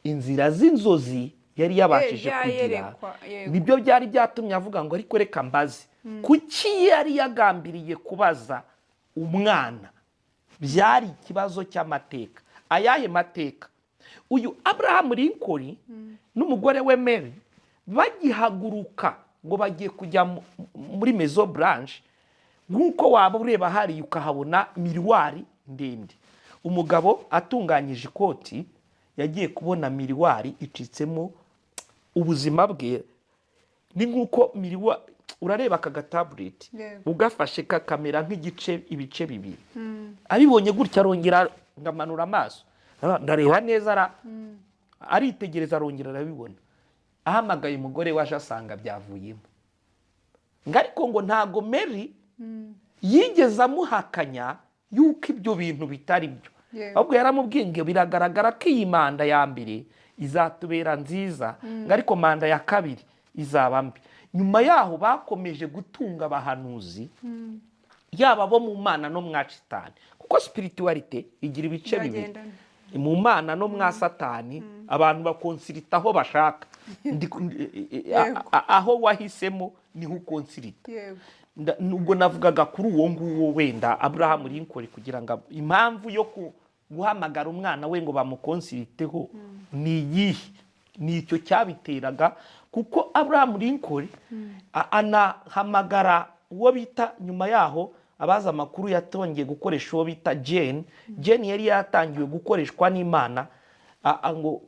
inzira z'inzozi yari yabashije kugira nibyo byari byatumye avuga ngo ariko reka mbaze kuki yari yagambiriye kubaza umwana. Byari ikibazo cy'amateka. Ayahe mateka? Uyu Abraham Lincoln n'umugore we Mary bagihaguruka ngo bagiye kujya muri Maison Blanche, nk'uko waba ureba hari ukahabona miriwari ndende. Umugabo atunganyije ikoti yagiye kubona miriwari icitsemo ubuzima bwe. Ni nk'uko miriwari urareba aka tablet ugafashe kakamera nk'igice ibice bibiri. Abibonye gutya arongera ngamanura amaso ndareba neza aritegereza arongera arabibona. Ahamagaye umugore waje asanga byavuyemo. Ngariko ngo ntago Mary yigeze amuhakanya yuko ibyo bintu bitari byo. Ahubwo yaramubwiye ngo biragaragara ko iyi manda ya mbere izatubera nziza ngariko manda ya kabiri izaba mbi. Nyuma yaho bakomeje gutunga abahanuzi yaba bo mu Mana no mwa Satani kuko spirituality igira ibice bibiri. Mu Mana no mwa Satani abantu bakonsirita aho bashaka. Aho wahisemo niho ukonsirita. Nubwo navugaga kuri uwo nguwo wenda Abraham Lincoln kugira ngo impamvu yo guhamagara umwana we ngo bamukonsiriteho ni iyihe. Ni icyo cyabiteraga kuko Abraham Lincoln anahamagara uwo bita nyuma yaho abaza amakuru yatongeye gukoresha uwo bita Jane. Jane yari yatangiwe gukoreshwa n'Imana ngo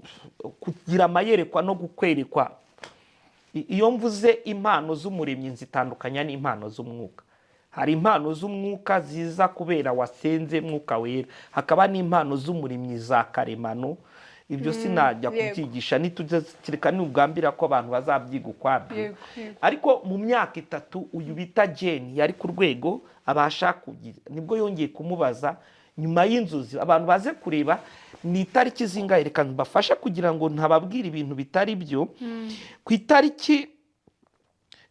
kugira amayerekwa no gukwerekwa. Iyo mvuze impano z'umuremyi nzitandukanya n'impano z'umwuka. Hari impano z'umwuka ziza kubera wasenze mwuka wera, hakaba n'impano z'umuremyi za karemano. Ibyo sinajya kubyigisha nitugireka n'ubwambira ko abantu bazabyiga ukwabyo. Ariko mu myaka 3 uyu bita Jane yari ku rwego abasha kugira nibwo yongeye kumubaza nyuma y'inzozi. Abantu baze kureba ni itariki zingahe reka mbafasha kugira ngo ntababwira ibintu bitari byo. Ku itariki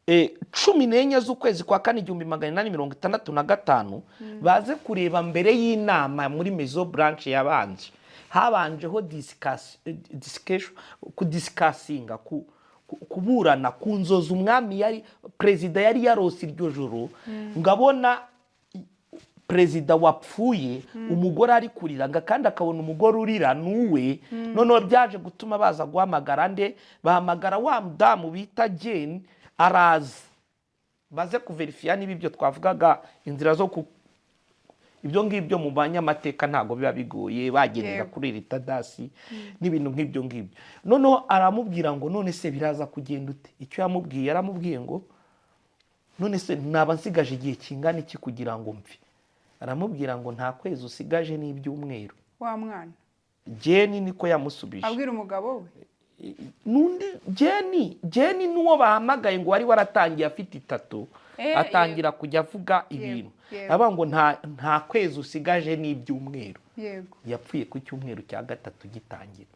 14 z'ukwezi kwa 4 1865 baze kureba mbere y'inama muri Maison Blanche yabanje. Habanjeho kudisikasinga kuburana ku nzozi umwami yari perezida yari yarose iryo joro ngabona perezida wapfuye umugore ari kurira kandi akabona umugore urira nuwe. None byaje gutuma baza guhamagara nde bahamagara wa mudamu bita Jane araza baze kuverifia niba ibyo twavugaga inzira zo ibyo ngibyo mu banyamateka ntago biba bigoye bagenera kuri ritadasi n'ibintu nk'ibyo ngibyo. Noneho aramubwira ngo none se biraza kugenda ute? Icyo yamubwiye yaramubwiye ngo none se naba nsigaje igihe kingana iki kugira ngo mve? Aramubwira ngo nta kwezi usigaje n'ibyumweru. Wa mwana Jeni niko yamusubije. Abwira umugabo we nundi Jeni nuwo bahamagaye ngo wari waratangiye afite 3 atangira kujya avuga ibintu avuga ngo nta kwezi usigaje n'ibyumweru. Yapfuye ku cyumweru cya gatatu gitangira.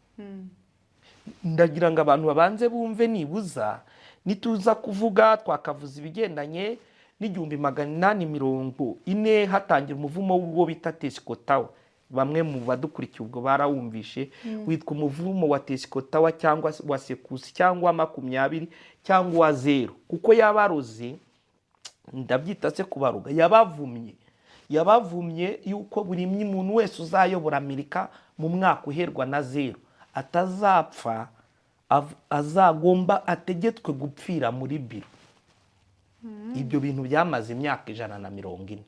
Ndagira ngo abantu babanze bumve nibuza nituza kuvuga twakavuza ibigendanye n'1840 hatangira umuvumo w'uwo bita Tesikotawa. Bamwe mu badukurikiye ubwo barawumvishe witwa umuvumo wa Tesikotawa cyangwa wa Sekusi cyangwa 20 cyangwa wa 0 kuko yabaroze ndabyita se kubaruga yabavumye yuko buri muntu wese uzayobora Amerika mu mwaka uherwa na 0 atazapfa azagomba ategetswe gupfira muri biro. Ibyo bintu byamaze imyaka 140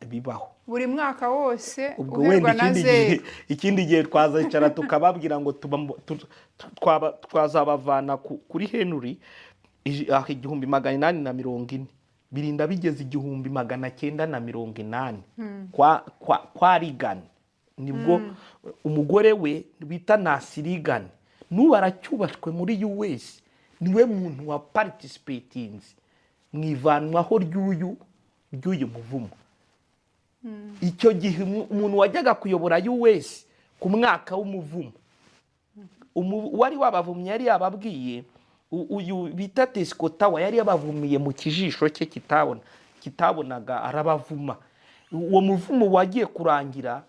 bibaho buri mwaka wose ubwo wenda ikindi gihe twazicara tukababwira ngo twazabavana kuri Henry 1840 birinda bigeze 1980 kwa Reagan. Nibwo umugore we bita Nancy Reagan n'ubu aracyubashwe muri US, niwe muntu wa participating mwivanwaho ry'uyu muvumo. Icyo gihe umuntu wajyaga kuyobora US ku mwaka w'umuvumo wari wabavumye yari yababwiye uyu bita Tesikotawa yari yabavumiye mu kijisho cye kitabonaga arabavuma. Uwo muvumo wagiye kurangira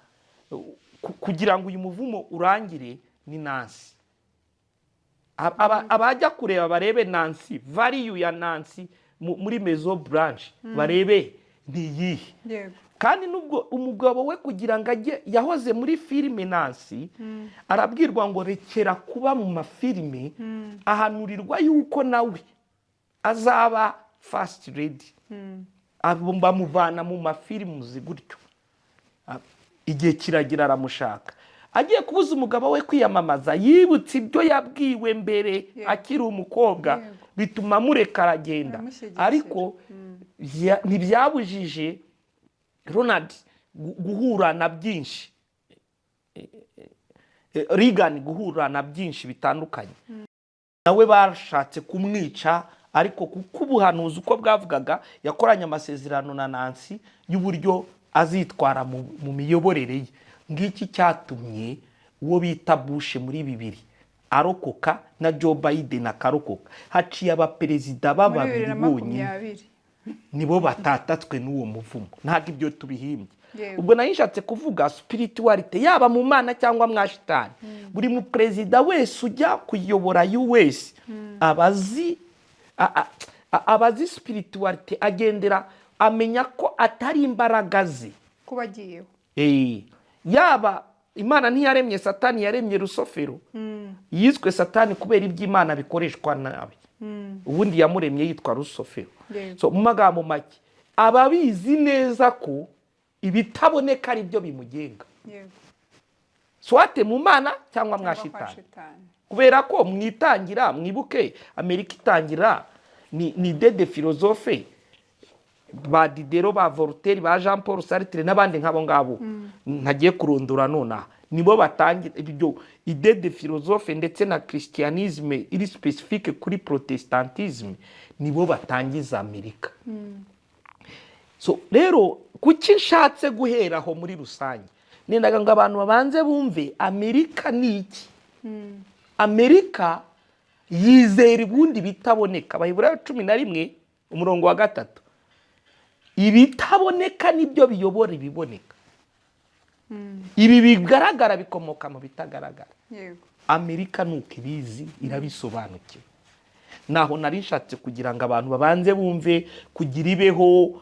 kugira ngo uyu muvumo urangire ni Nancy. Abajya kureba barebe Nancy, value ya Nancy muri Maison Blanche barebe ntiyihe. Kandi nubwo umugabo we kugira ngo ajye yahoze muri filime Nancy arabwirwa ngo rekera kuba mu mafilime ahanurirwa yuko nawe azaba first lady. Bamuvana mu mafilime gutyo. Igihe kiragira aramushaka agiye kubuza umugabo we kwiyamamaza yibutse ibyo yabwiwe mbere akiri umukobwa bituma mureka aragenda. Ariko ntibyabujije Ronald guhura na byinshi, Reagan guhura na byinshi bitandukanye. Nawe bashatse kumwica ariko kuko ubuhanuzi uko bwavugaga yakoranye amasezerano na Nancy y'uburyo azitwara mu miyoborere ye. Ngiki cyatumye uwo bita Bush muri 2000 arokoka na Joe Biden akarokoka. Haciye abaperezida bababiri bonyine nibo batatatswe n'uwo muvumo. Ntabwo ibyo tubihimbye. Ubwo nahishatse kuvuga spirituality yaba mu mana cyangwa mwashitani. Buri mu perezida wese ujya kuyobora US abazi spirituality agendera amenya ko atari imbaraga ze kubagiyeho. Yaba Imana ntiyaremye Satani, yaremye Rusofero. Yiswe Satani kubera iby'Imana bikoreshwa nabi. Ubundi yamuremye yitwa Rusofero. So mu magambo make ababizi neza ko ibitaboneka ari byo bimugenga. Swate mu mana cyangwa mwashitani. Kubera ko mwitangira mwibuke Amerika itangira ni de philosophe ba Diderot, ba Voltaire, ba Jean Paul Sartre n'abandi nk'abo ngabo ntagiye kurondora nona nibo batangira ibyo idée de philosophe ndetse na christianisme iri specifique kuri protestantisme nibo batangiza Amerika. So rero kuki nshatse guheraho muri rusange nendaga ngo abantu babanze bumve Amerika niki. Amerika yizera ubundi bitaboneka. Bahibura 11:3 ibitaboneka nibyo biyobora ibiboneka. Ibi bigaragara bikomoka mu bitagaragara. Amerika nuko ibizi irabisobanukiwe. Naho narishatse kugira ngo abantu babanze bumve kugira ibeho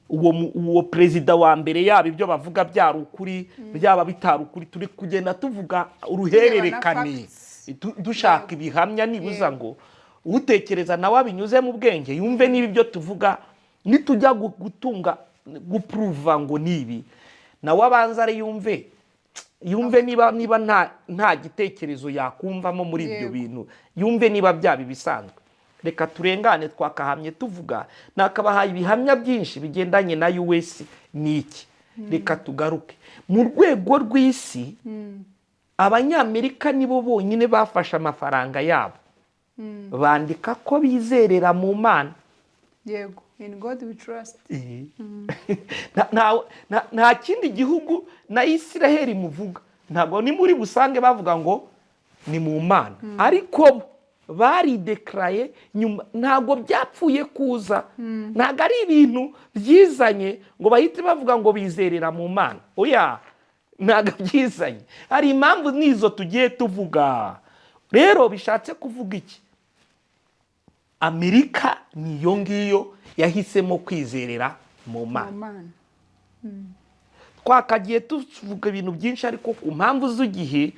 uwo perezida wa mbere yaba ibyo bavuga byari ukuri byaba bitari ukuri. Turi kugenda tuvuga uruhererekane dushaka ibihamya nibuza ngo utekereza nawe abinyuze mu bwenge yumve niba ibyo tuvuga nitujya gutunga guprova ngo nibi nawe abanza ari yumve niba nta gitekerezo yakumvamo muri ibyo bintu yumve niba byaba bisanzwe. Reka turengane twakahamye tuvuga nakabahaye ibihamya byinshi bigendanye na US niki. Reka tugaruke mu rwego rw'isi. Abanyamerika nibo bonyine bafashe amafaranga yabo bandika ko bizerera mu mana yego, in God we trust. nta kindi gihugu na Isiraheli muvuga, ntabwo ni muri busange bavuga ngo ni mu Mana, ariko bo baridekaraye nyuma, ntabwo byapfuye kuza, ntabwo ari ibintu byizanye ngo bahite bavuga ngo bizerera mu Mana, oya, ntabwo byizanye, hari impamvu nizo tugiye tuvuga. Rero bishatse kuvuga iki? Amerika niyo ngiyo yahisemo kwizerera mu Mana. Twakagiye tuvuga ibintu byinshi, ariko ku mpamvu z'igihe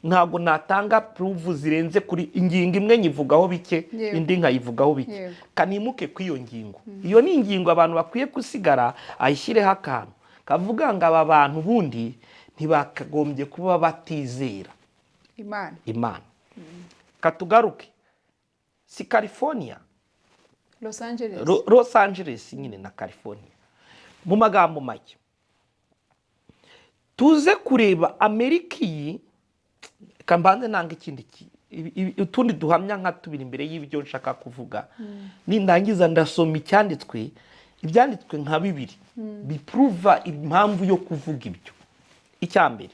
ntabwo natanga proof zirenze kuri ingingo imwe, nyivugaho bike, indi nkayivugaho bike. Kanimuke ku iyo ngingo. Iyo ni ingingo abantu bakwiye gusigara ayishyireho akantu kavuga ngo aba bantu bundi ntibakagombye kuba batizera Imana. Katugaruke, si California, Los Angeles nyine na California. Mu magambo make tuze kureba Amerika iyi, kambanze nanga ikindi utundi duhamya nka tubiri imbere y'ibyo nshaka kuvuga, nindangiza ndasoma ibyanditswe nka bibiri biprova impamvu yo kuvuga ibyo. Icyambere,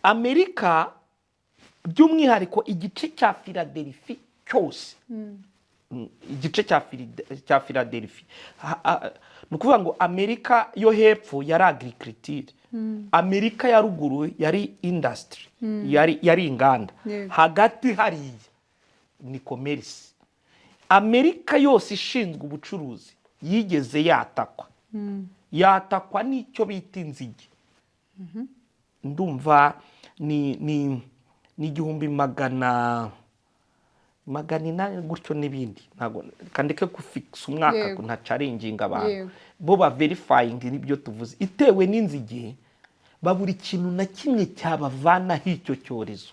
Amerika by'umwihariko igice cya Philadelphia cyose, igice cya Philadelphia, ni ukuvuga ngo Amerika yo hepfo yari agriculture, Amerika ya ruguru yari industry, yari inganda, hagati hariya ni commerce. Amerika yose ishinzwe ubucuruzi yigeze yatakwa n'icyo bita inzige. Ndumva ni 1800 gutyo n'ibindi, ntabwo kandike kufixa umwaka ntacaringinga abantu bo ba verifying nibyo tuvuze. Itewe n'inzige babura ikintu na kimwe cyabavana h'icyo cyorezo,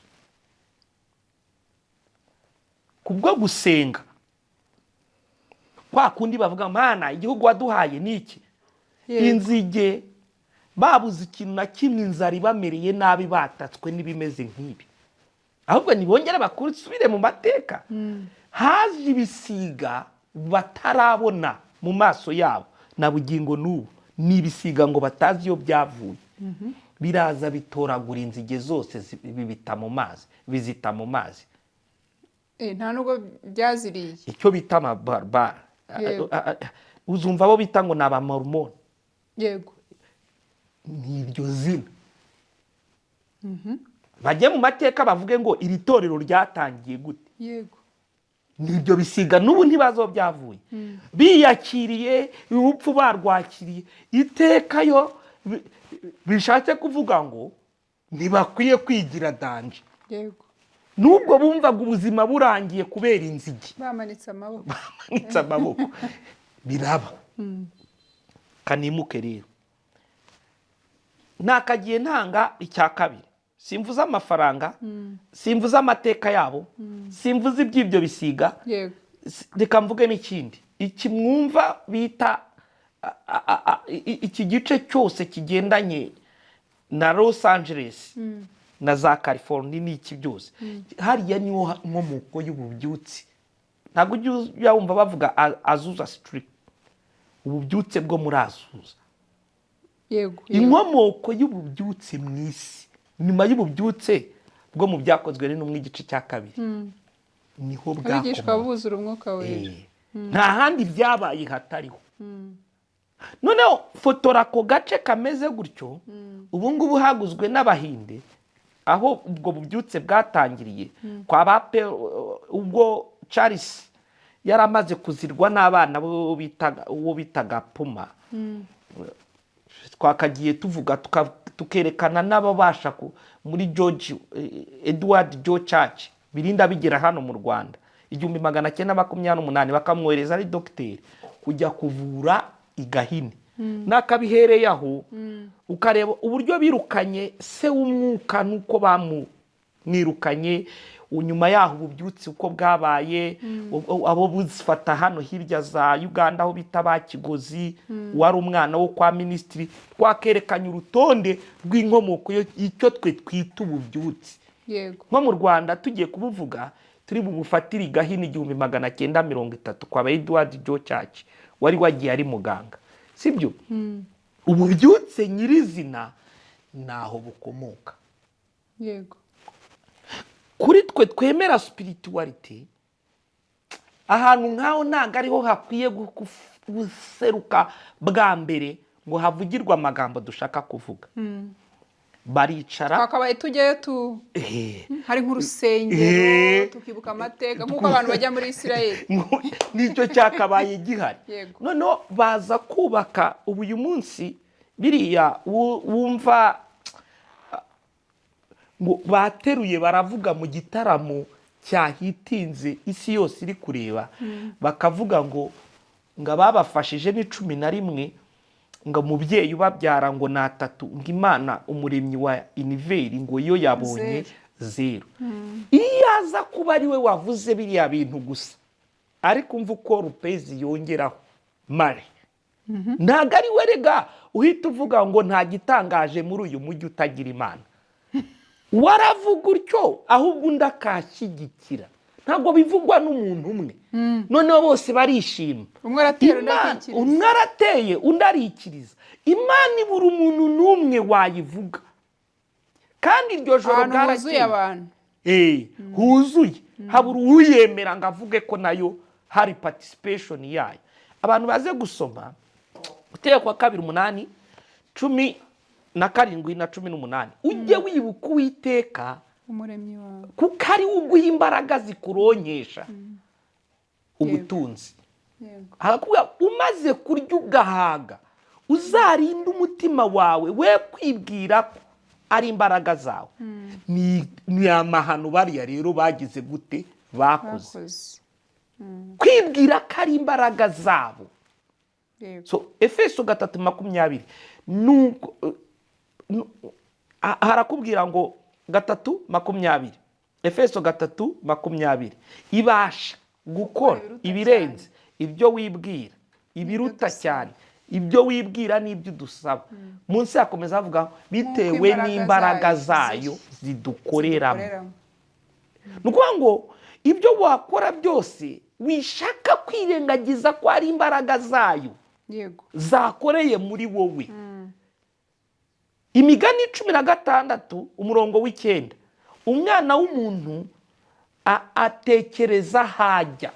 kubwo gusenga kwa kundi bavuga Mana igihugu waduhaye niki. Inzige babuze ikintu na kimwe, inzara ibamereye nabi, batatswe n'ibimeze nk'ibi. Ahubwo nibongera bakusubire mu mateka, haje ibisiga batarabona mu maso yabo na bugingo n'ubu, ni ibisiga ngo batazi iyo byavuye, biraza bitoragura inzige zose bibita mu mazi, bizita mu mazi, nta nubwo byaziriye. Icyo bita amabarbara, uzumva abo bita ngo ni abamormoni. Yego, ni iryo zina. Bajye mu mateka bavuge ngo iri torero ryatangiye gute. Yego, nibyo bisiga n'ubu ntibazo byavuye, biyakiriye urupfu barwakiriye. Iteka yo bishatse kuvuga ngo ntibakwiye kwigira danje. Yego, nubwo bumvaga ubuzima burangiye kubera inzige, bamanitse amaboko biraba. Kanimuke rero, nakagiye ntanga icya kabiri, simvuze amafaranga, simvuze amateka yabo, simvuze iby'ibyo bisiga. Reka mvuge n'ikindi, iki mwumva bita iki gice cyose kigendanye na Los Angeles na za California n'iki byose, hariya niho nkomoko y'ububyutse. Ntabwo ujya wumva bavuga Azusa Street, ububyutse bwo muri Azusa. Inkomoko y'ububyutse mu isi, nyuma y'ububyutse bwo mu byakozwe n'intumwa igice cya kabiri, niho bwakomoka. Abigishwa buzura umwuka wera, nta handi byabaye hatariho. Noneho fotora ako gace kameze gutyo, ubu ngubu haguzwe n'Abahinde, aho ubwo bubyutse bwatangiriye kwa bape, ubwo Charles yari amaze kuzirwa n'abana uwo bitaga Puma. Twakagiye tuvuga tukerekana n'ababasha muri George Edward Joe Church birinda bigera hano mu Rwanda 1928 bakamwohereza ari dogiteri kujya kuvura igahini. Nakabihereye aho ukareba uburyo birukanye se w'umwuka nuko bamwirukanye. Unyuma yaho ububyutse uko bwabaye, abo buzifata hano hirya za Uganda aho bita Bakigozi, wari umwana wo kwa ministry. Twakerekanye urutonde rw'inkomoko y'icyo twe twita ububyutse. Yego, nko mu Rwanda tugiye kubuvuga turi bubufatire igahini 1930 kwa Edward Joe Church wari wagiye ari muganga, sibyo? Ububyutse nyirizina naho bukomoka. Yego. Kuri twe twemera spirituality, ahantu nkaho ntago ariho hakwiye guseruka bwa mbere ngo havugirwa amagambo dushaka kuvuga. Baricara twakabaye tujyayo hari nk'urusengero tukibuka amateka nk'uko abantu bajya muri Isirayeli. Nicyo cyakabaye gihari. Noneho baza kubaka uyu munsi biriya wumva ngo bateruye baravuga mu gitaramo cyahitinze isi yose iri kureba, bakavuga ngo ababafashije ni 11, ngo umubyeyi ubabyara ngo ni 3, ngo Imana umuremyi wa univeri ngo yo yabonye 0. Iyo aza kuba ari we wavuze biriya bintu gusa, ariko umva uko Rupezi yongeraho mare, ntago ari we rega uhita uvuga ngo nta gitangaje muri uyu mujyi utagira Imana. Waravuga utyo ahubwo undi akashyigikira, ntabwo bivugwa n'umuntu umwe. Noneho bose barishima, umwe arateye undi arikiriza. Imana ibura umuntu n'umwe wayivuga, kandi iryo joro bwarakeye abantu huzuye, habura uyemera ngo avuge ko nayo hari participation yayo. Abantu baze gusoma Gutegeka 2:8, 10 na 7 na 18, ujye wibuka Uwiteka umuremyi wawe, kuko ari uguha imbaraga zikuronkesha ubutunzi. Harakuvuga umaze kurya ugahaga, uzarinde umutima wawe we kwibwira ko ari imbaraga zawe. Ni amahano bariya rero bagize gute bakoze, kwibwira ko ari imbaraga zabo. So Efeso 3:20 nuko harakubwira ngo 3:20, Efeso 3:20, ibasha gukora ibirenze ibyo wibwira, ibiruta cyane ibyo wibwira n'ibyo dusaba. Munsi yakomeza avuga bitewe n'imbaraga zayo zidukoreramo. Nukuvuga ngo ibyo wakora byose wishaka kwirengagiza ko ari imbaraga zayo zakoreye muri wowe. Imigani 16:9, umwana w'umuntu atekereza hajya,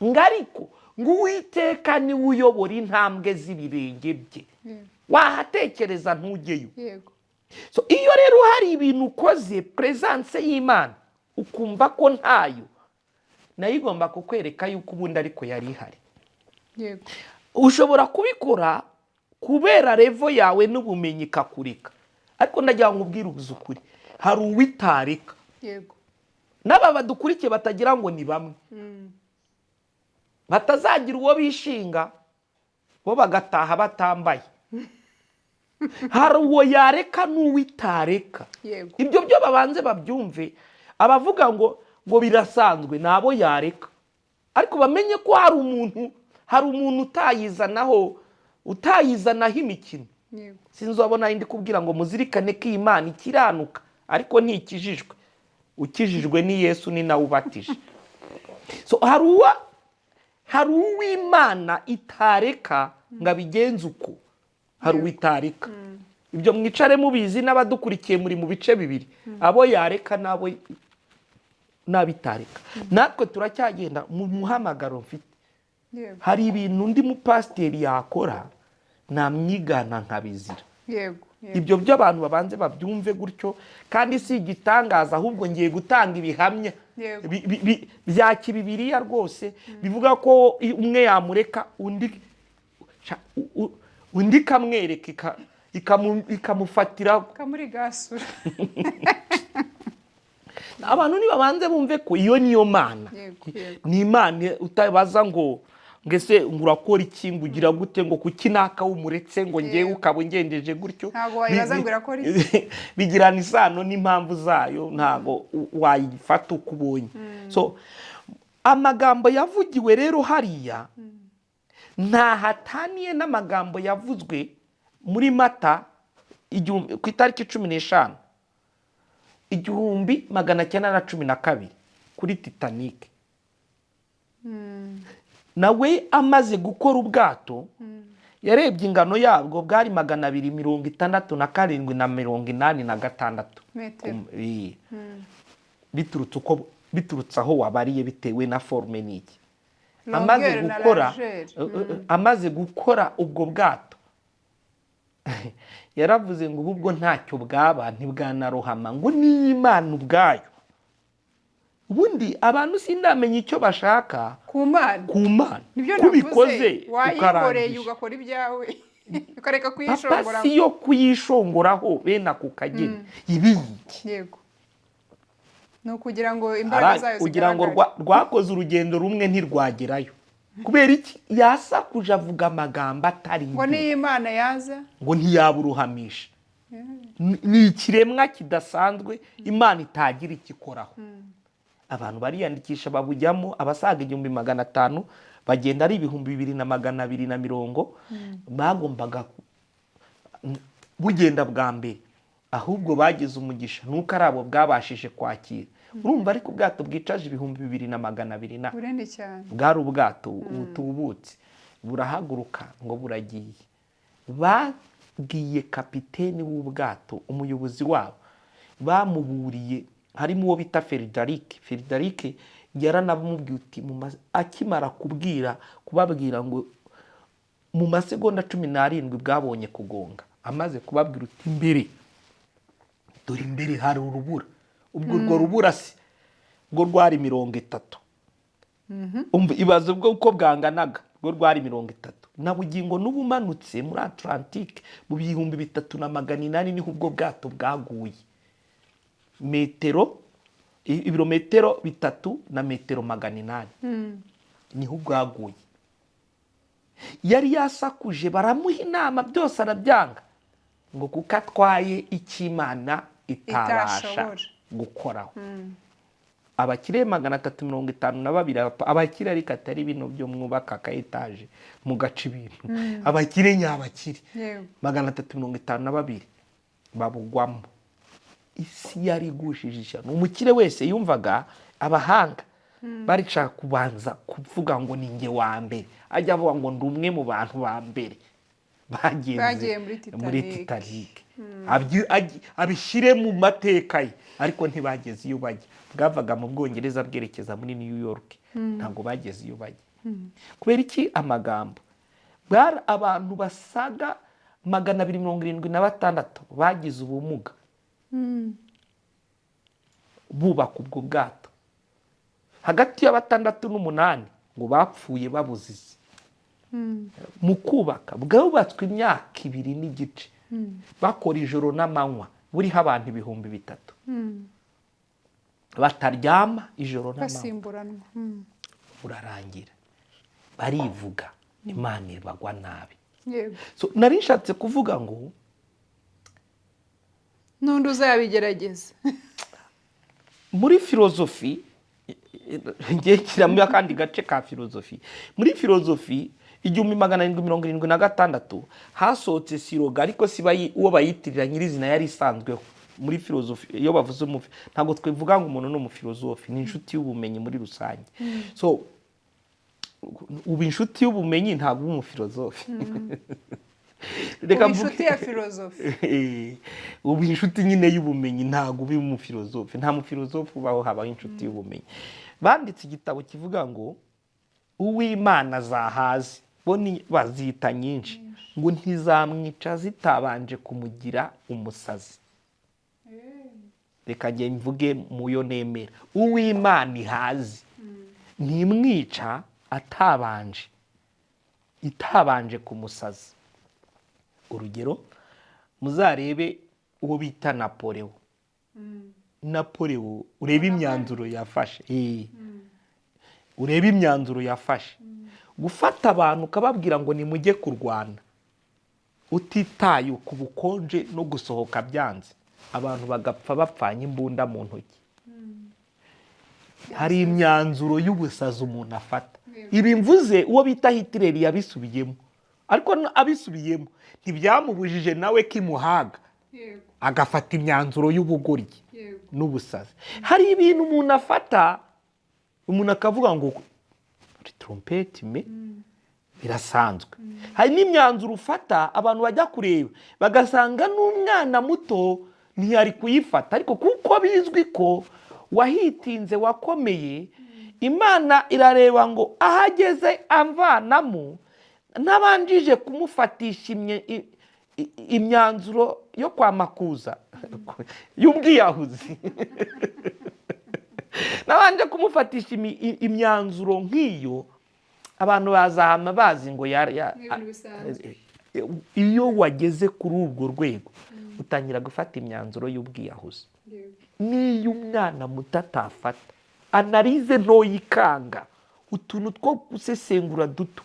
ngariko ngo Uwiteka ni uyobora intambwe z'ibirenge bye. Wahatekereza ntujyeyo. So iyo rero hari ibintu ukoze presence y'Imana ukumva ko ntayo, nayo igomba kukwereka yuko ubundi ariko yari ihari. Ushobora kubikora kubera revo yawe n'ubumenyi kakureka, ariko ndagira ngo ubwire ukuri, hari uwitareka. N'aba badukurikiye batagira ngo ni bamwe, batazagira uwo bishinga bo bagataha batambaye. Hari uwo yareka n'uwitareka. Ibyo byo babanze babyumve. Abavuga ngo birasanzwe nabo yareka, ariko bamenye ko hari umuntu utayizanaho imikino. Sinzobona indi kubwira ngo muzirikane ko Imana ikiranuka ariko ntikijijwe. Ukijijwe ni Yesu, ni nawe ubatije. So hari uw'Imana itareka ngo abigenze uko, hari uwitareka. Ibyo mwicare mubizi n'abadukurikiye muri mu bice bibiri, abo yareka nabo nabitareka. Natwe turacyagenda mu muhamagaro mfite. Hari ibintu undi mupasiteri yakora namwigana nkabizira. Ibyo byo abantu babanze babyumve gutyo, kandi si igitangaza ahubwo ngiye gutanga ibihamya bya kibibiriya rwose bivuga ko umwe yamureka undi kamwereka ikamufatira kamuri gasura. Abantu nibabanze bumve ko iyo niyo Mana. Ni Imana utabaza ngo ngese ngurakora iki ngugira gute ngo kuki naka umuretse ngo ngiye ukaba ngendeje gutyo. Ntago wayibaza ngo irakora iki. Bigirana isano n'impamvu zayo, ntago wayifata ukubonye. So amagambo yavugiwe rero hariya nta hataniye n'amagambo yavuzwe muri Mata ku itariki 15 1912. kuri Titanic. Nawe amaze gukora ubwato yarebye ingano yabwo bwari 267 na 86 metero. biturutse aho wabariye bitewe na forme n'iki. Amaze gukora ubwo bwato yaravuze ngo ubwo ntacyo bwaba ntibwanarohama ngo ni Imana ubwayo. Ubundi abantu sindamenye icyo bashaka ku Mana kubikoze ukarangisha ugakora ibyawe ukareka kuyishongora. Papa yo kuyishongoraho bene ako kageni ibiki. Yego, ni ukugira ngo imbaraga zayo kugira ngo rwakoze urugendo rumwe ntirwagerayo. Kubera iki? Yasakuje avuga amagambo atari ngo ni Imana yaza ngo ntiyaburuhamisha. Ni ikiremwa kidasanzwe Imana itagira ikikoraho. Abantu bariyandikisha babujyamo abasaga 1500 bagenda ari 2250 bagombaga bugenda bwa mbere, ahubwo bagize umugisha nuko ari abo bwabashije kwakira. Urumva ariko ubwato bwicaje 2200 burende cyane, bwari ubwato utubutse burahaguruka ngo buragiye. Bagiye kapiteni w'ubwato, umuyobozi wabo bamuburiye, harimo uwo bita Frederic yaranamubwiye uti akimara kubabwira ngo mu masegonda 17 bwabonye kugonga. Amaze kubabwira uti imbere, dore imbere hari urubura. Ubwo rwo rubura si ngo rwari 30. Umva ibaze ubwo uko bwanganaga, rwo rwari 30. Na bugingo n'ubumanutse muri Atlantique mu 3800 niho ubwo bwato bwaguye. Ibirometero 3 na metero 800 niho bwaguye. Yari yasakuje baramuha inama byose arabyanga ngo kuko atwaye ikimana itabasha gukoraho. Abakire 352 abakire ariko atari bino byo mwubaka ka etage mu gace ibintu. Abakire nyabakire 352 babugwamo. Isi yari gushijisha. Umukire wese yumvaga abahanga bari shaka kubanza kuvuga ngo ninge wa mbere, ajya avuga ngo ndumwe mu bantu ba mbere bagiye muri Titanic. Abishire mu mateka ye, ariko ntibageze iyo bajya. Bwavaga mu Bwongereza bwerekeza muri New York, ntabwo bageze iyo bajya. Kubera iki? Amagambo. Bari abantu basaga 276 bagize ubumuga bubaka ubwo bwato. Hagati ya 6 n'8 ngo bapfuye babuzize. Mu kubaka bwubatswe imyaka 2 n'igice. Bakora ijoro n'amanywa, buriho abantu 3000 bataryama ijoro n'amanywa basimburanwa. Urarangira barivuga Imana ibagwa nabi. Yego, so nari nshatse kuvuga ngo nundi uzabigerageza. Muri filozofi ngiye kiramo akandi gace ka filozofi. Muri filozofi 1776 hasohotse siroga, ariko siba uwo bayitirira nyirizina yari isanzweho. Muri filozofi iyo bavuze ntabwo twivuga ngo umuntu no mu filozofi, ni inshuti y'ubumenyi muri rusange. So ubu inshuti y'ubumenyi ntabwo mu filozofi. Reka inshuti ya filozofi. Ubu inshuti nyine y'ubumenyi ntabwo ubi mu filozofi. Nta mu filozofi ubaho habaho inshuti y'ubumenyi. Banditse igitabo kivuga ngo uw'Imana zahaze bo ni bazita nyinshi ngo ntizamwica zitabanje kumugira umusazi. Reka nge mvuge muyo nemera, uw'Imana ihazi ntimwica itabanje kumusazi. Urugero, muzarebe uwo bita Napoleon urebe imyanzuro yafashe. Urebe imyanzuro yafashe. Gufata abantu ukababwira ngo nimujye kurwana utitaye ku bukonje no gusohoka byanze, abantu bagapfa bapfanye imbunda mu ntoki. Hari imyanzuro y'ubusazi umuntu afata. Ibi mvuze uwo bita Hitler yabisubiyemo, ariko abisubiyemo ntibyamubujije nawe kimuhaga agafata imyanzuro y'ubugoryi n'ubusazi. Hari ibintu umuntu afata umuntu akavuga ngo trompete birasanzwe. Hari n'imyanzuro ufata abantu bajya kureba bagasanga n'umwana muto ntiyari kuyifata, ariko kuko bizwi ko wahitinze wakomeye, Imana irareba ngo ahageze amvanamo n'abanjije kumufatisha imyanzuro yo kwamakuza y'ubwiyahuzi n'abanje kumufatisha imyanzuro nk'iyo, abantu bazahama bazi ngo iyo wageze kuri urwo rwego utangira gufata imyanzuro y'ubwiyahuzi. N'iyo umwana muto atafata analize ntoyikanga, utuntu two gusesengura duto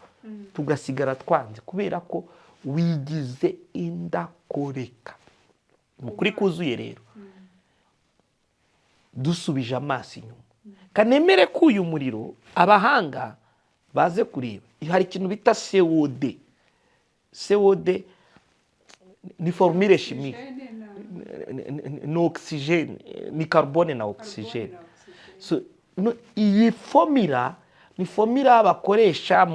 tugasigara twanze kubera ko wigize indakoreka. Mukuri kuzuye rero dusubije amaso inyuma, kanemere ko uyu muriro abahanga baze kureba. Hari ikintu bita CO2. CO2 ni formule chimique, ni oxygène, ni carbone na oxygène. So iyi formula ni formula bakoresha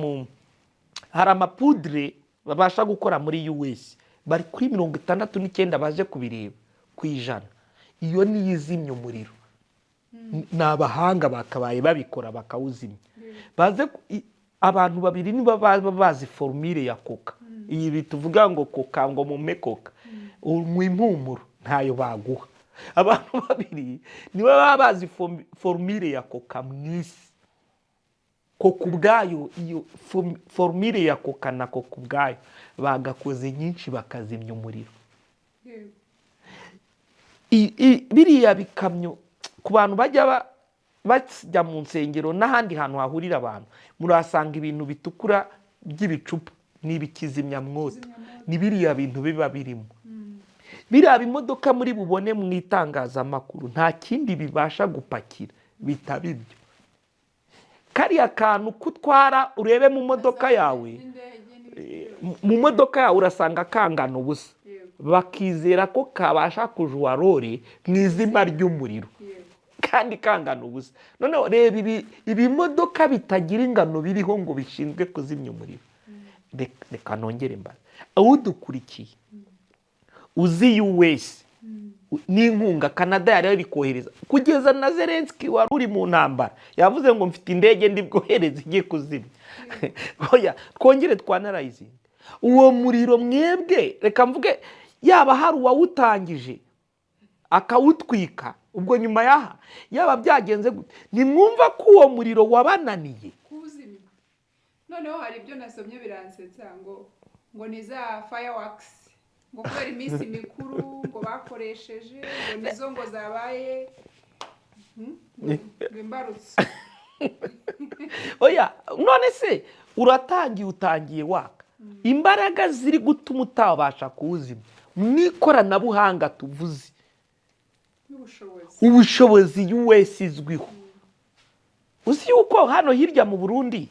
hari amapudre babasha gukora muri US, bari kuri 69 baje kubireba ku ijana. Iyo ni izimya umuriro. N'abahanga bakabaye babikora bakawuzimya. Baze abantu babiri niba bazi formule ya coca. Iyi bituvuga ngo coca ngo mume coca, unywa impumuro ntayo baguha. Abantu babiri niba baba bazi formule ya coca mwisi. Coca ubwayo, iyo formule ya coca na coca ubwayo bagakoze nyinshi bakazimya umuriro. Biriya bikamyo ku bantu bajya mu nsengero n'ahandi hantu hahurira abantu, murasanga ibintu bitukura by'ibicupa n'ibikizimya mwoto, ni biriya bintu biba birimo. Biriya bimodoka muri bubone mu itangazamakuru nta kindi bibasha gupakira bitaba ibyo. Kariya kantu kutwara urebe mu modoka yawe, mu modoka yawe urasanga kangana ubusa, bakizera ko kabasha kujuwa role mu izima ry'umuriro kandi kangana ubusa. Noneho reba ibimodoka bitagira ingano biriho ngo bishinzwe kuzimya umuriro. Reka nongere mbaza awudukurikiye, uzi US n'inkunga Canada yari kohereza kugeza na Zelensky wari uri mu ntambara yavuze ngo mfite indege ndi bwohereze igiye kuzimya. Oya, twongere twanarayizinga uwo muriro mwebwe. Reka mvuge yaba hari uwawutangije akawutwika, ubwo nyuma yaha yaba byagenze gute, nimwumva ko uwo muriro wabananiye kuzimya. Noneho hari ibyo nasomye biransetsa ngo ni za fireworks, ngo kubera iminsi mikuru ngo bakoresheje, ngo nizo ngo zabaye imbarutso. Oya, none se utangiye waka, imbaraga ziri gutuma utabasha kuwuzimya n'ikoranabuhanga tuvuze, ubushobozi US izwiho. Uzi yuko hano hirya mu Burundi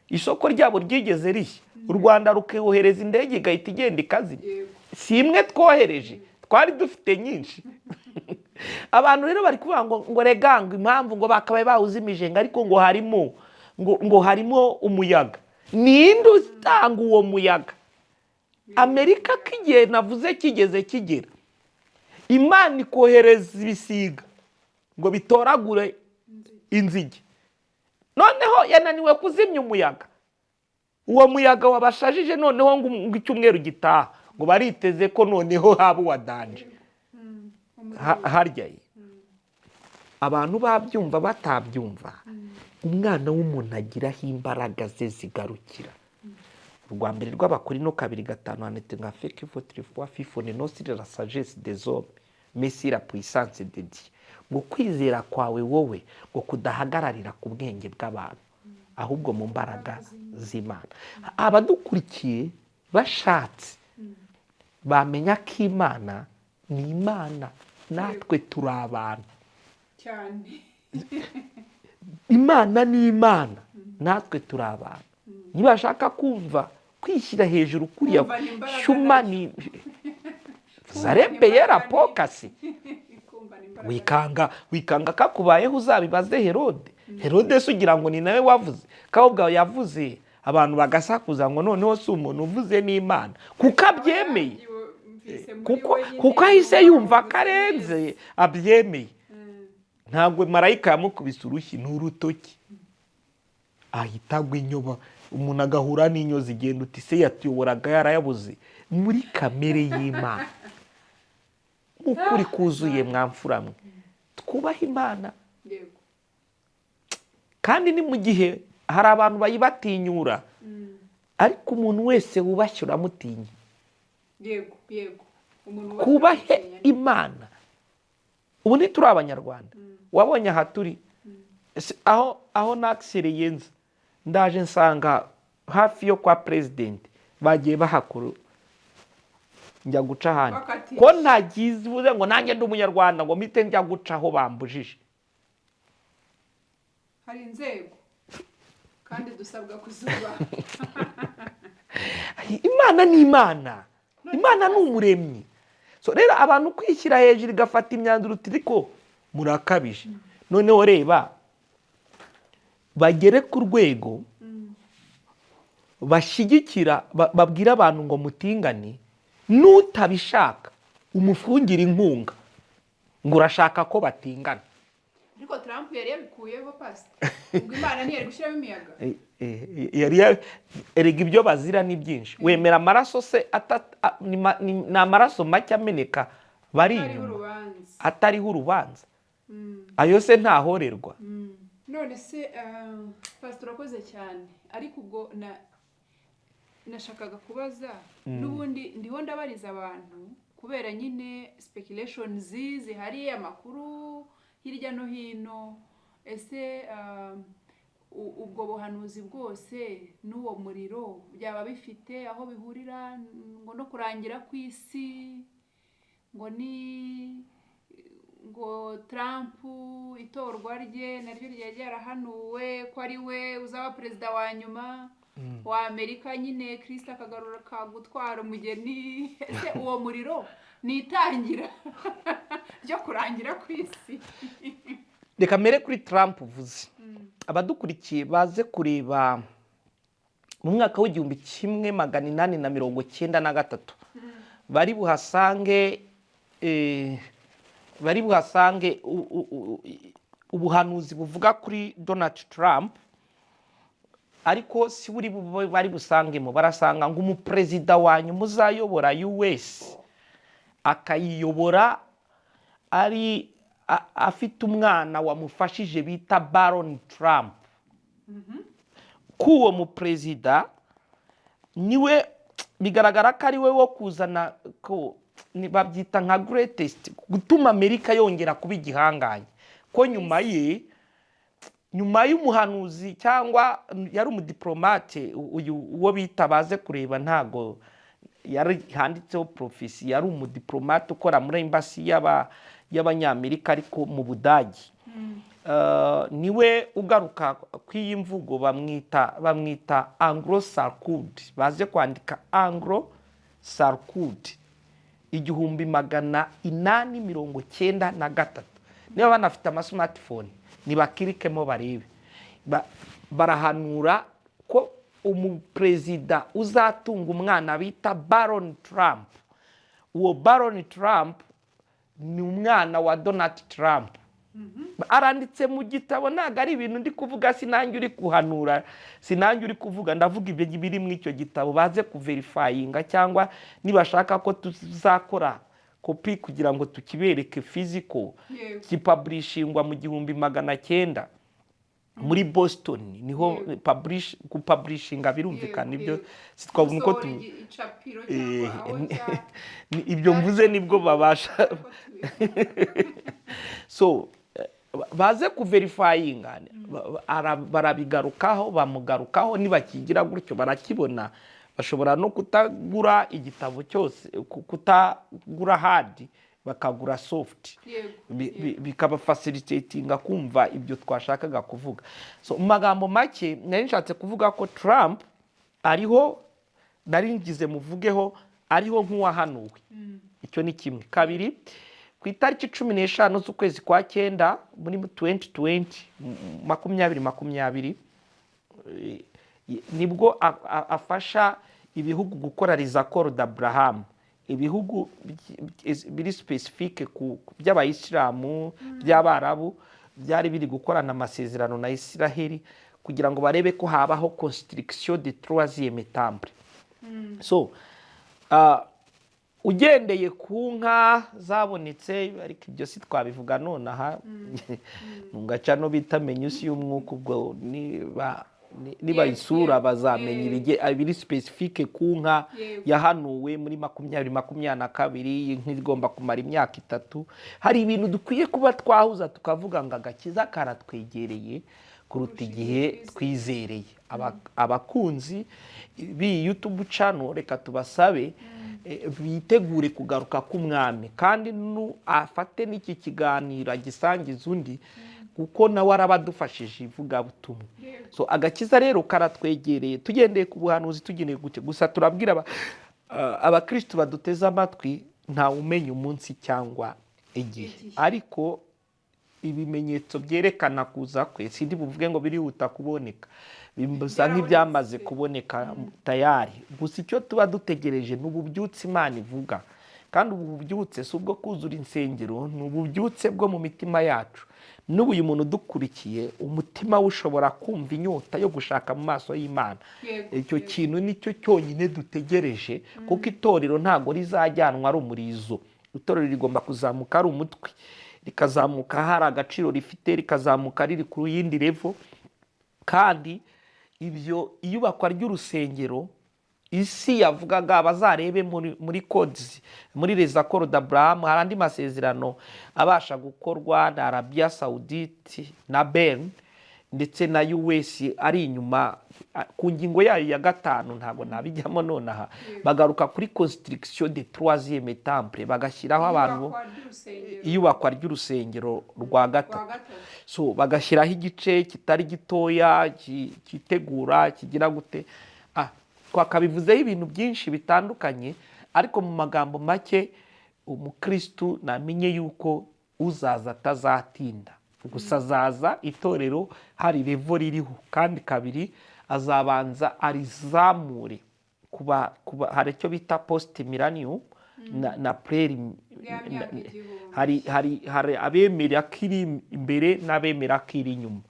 isoko ryabo ryigeze rishya, u Rwanda rukohereza indege igahita igenda ikazimya. Si imwe twohereje, twari dufite nyinshi. Abantu rero bari kuvuga ngo reganga impamvu ngo bakabaye bawuzimije, ariko ngo harimo umuyaga. Ninde utanga uwo muyaga? Amerika kigiye navuze kigeze kigera, Imana ikohereza ibisiga ngo bitoragure inzige. Noneho yananiwe kuzimya umuyaga. Uwo muyaga wabashajije, noneho ngo icyumweru gitaha ngo bariteze ko noneho haba wadanje harya. Abantu babyumva batabyumva, umwana w'umuntu agiraho imbaraga ze zigarukira. Urwa mbere rw'Abakorino 2:5 handitse nka feke votre foi fifone non sur la sagesse des hommes mais sur la puissance de Dieu. Ngo kwizera kwawe wowe ngo kudahagararira ku bwenge bw'abantu, ahubwo mu mbaraga z'Imana. Abadukurikiye bashatse bamenya ko Imana ni Imana, natwe turi abantu cyane. Imana ni Imana, natwe turi abantu. Nibashaka kumva kwishyira hejuru kuriya humani zarepeyera pokasi, wikanga kakubayeho uzabibaze Herode. Herode se ugira ngo ni nawe wavuze kabwa yavuze abantu bagasakuza ngo noneho si umuntu uvuze n'Imana kuko abyemeye kuko ahise yumva karenze abyemeye ntabwo marayika yamukubise urushyi n'urutoki ahita agwa inyoba umuntu agahura n'inyo zigenda uti se yatuyoboraga yarayabuze muri kamere y'Imana ukuri kuzuye mwamfuramwe twubaha Imana kandi ni mu gihe hari abantu bayibatinyura ariko umuntu wese wubashye uramutinya kubahe Imana ubu ntituri abanyarwanda wabonye aha turi aho nakisereye nza ndaje nsanga hafi yo kwa president bagiye bahakuru njya guca ahandi ko ntagize uvuze ngo nanjye ndi umunyarwanda ngo mpite njya guca aho bambujije hari inzego kandi dusabwa kuzubaha Imana ni Imana Imana ni umuremyi so rero abantu kwishyira hejuru igafata imyanzuro ariko murakabije noneho reba bagere ku rwego bashyigikira babwira abantu ngo mutingane n'utabishaka umufungira inkunga ngo urashaka ko batingana ariko Trump yari yabikuyeho pastor ubwo Imana ntiyari gushyiramo imiyaga erega ibyo bazira ni byinshi wemera amaraso se ni amaraso make ameneka bari inyuma atariho urubanza ayo se ntahorerwa none se pastor urakoze cyane ariko ubwo nashakaga kubaza n'ubundi ndiho ndabariza abantu kubera nyine speculations zihari amakuru hirya no hino ese ubwo buhanuzi bwose n'uwo muriro byaba bifite aho bihurira ngo no kurangira kw'isi ngo Trump itorwa rye naryo ryari ryarahanuwe ko ari we uzaba perezida wa nyuma wa Amerika nyine Kristo akagarura kagutwara umugeni ese uwo muriro nitangira ryo kurangira kw'isi reka mere kuri Trump uvuze abadukurikiye baze kureba mu mwaka w'1893 bari buhasange ubuhanuzi buvuga kuri Donald Trump ariko si bari busangemo barasanga ngo umuperezida wanyu muzayobora US akayiyobora ari afite umwana wamufashije bita Baron Trump kuwo mu perezida niwe bigaragara ko ari we wo kuzana ko babyita nka greatest gutuma Amerika yongera kuba igihanganye ko nyuma y'umuhanuzi cyangwa yari umudiplomate uwo bita baze kureba ntago yari handitseho profesi yari umudiplomate ukora muri embassy y'abanyamerika ariko mu Budagi niwe ugaruka kw'iyi mvugo bamwita Anglo-Sarkozy baze kwandika Anglo-Sarkozy 1893 niba banafite ama smartphone nibakirikemo barebe barahanura ko umuperezida uzatunga umwana bita Baron Trump uwo Baron Trump ni umwana wa Donald Trump aranditse mu gitabo ntago ari ibintu ndi kuvuga sinange uri kuhanura sinange uri kuvuga ndavuga ibyo biri mu icyo gitabo baze kuverifyinga cyangwa nibashaka ko tuzakora kopi kugira ngo tukibereke physical kipublishingwa mu 1900 muri Boston niho kupublishinga birumvikana ibyo sitwavuga ko ibyo mvuze nibwo babasha so baze kuverifyinga barabigarukaho bamugarukaho nibakigira gutyo barakibona bashobora no kutagura igitabo cyose kutagura hard bakagura soft bikaba facilitatinga kumva ibyo twashakaga kuvuga so magambo make nari nshatse kuvuga ko Trump ariho naringize muvugeho ariho nk'uwahanuwe icyo ni kimwe kabiri ku itariki 15 z'ukwezi kwa cyenda muri 2020 2020 nibwo afasha ibihugu gukora risaccord d'Abraham, ibihugu biri specifique ku by'abayisilamu by'abarabu byari biri gukorana amasezerano na Israeli kugira ngo barebe ko habaho construction de troisième temple. So ugendeye ku nka zabonetse, ariko ibyo si twabivuga nonaha ngaca no bitamenya isi y'umwuka, ubwo niba isura bazamenya ibiri specifique ku nka yahanuwe muri 2022 nk'igomba kumara imyaka 3. Hari ibintu dukwiye kuba twahuza tukavuga ngo agakiza karatwegereye kuruta igihe twizereye. Abakunzi bi YouTube channel reka tubasabe bitegure kugaruka k'umwami, kandi afate n'iki kiganiro agisangiza undi, kuko nawe arabadufashije ivuga butumwa. So agakiza rero karatwegereye, tugendeye ku buhanuzi tugeneye gute. Gusa turabwira abakristo baduteze amatwi, nta umenya umunsi cyangwa igihe, ariko ibimenyetso byerekana kuza kwe sindi buvuge ngo birihuta kuboneka, bimbuza nk'ibyamaze kuboneka tayari. Gusa icyo tuba dutegereje n'ububyutse Imana ivuga, kandi ububyutse si ubwo kuzura insengero, n'ububyutse bwo mu mitima yacu. N'ubu uyu muntu dukurikiye umutima we ushobora kumva inyota yo gushaka mu maso y'Imana. Icyo kintu nicyo cyonyine dutegereje, kuko itorero ntago rizajyanwa ari umurizo. Itorero rigomba kuzamuka ari umutwe, rikazamuka hari agaciro rifite, rikazamuka riri ku yindi level. Kandi ibyo iyubakwa ry'urusengero isi yavugaga abazarebe muri codes, muri risaccord d'Abraham, hari andi masezerano abasha gukorwa na Arabia Saudite na Bern ndetse na US ari inyuma ku ngingo yayo ya 5, ntago nabijyamo nonaha. Bagaruka kuri construction de troisième temple, bagashyiraho abantu iyubakwa ry'urusengero rwa 3. So bagashyiraho igice kitari gitoya kitegura kigira gute. Twakabivuzeho ibintu byinshi bitandukanye, ariko mu magambo make umukristo namenye yuko uzaza atazatinda. Gusa azaza itorero hari level ririho, kandi kabiri azabanza arizamure kuba hari icyo bita post millennium na pre. Hari abemera kiri imbere n'abemera kiri inyuma.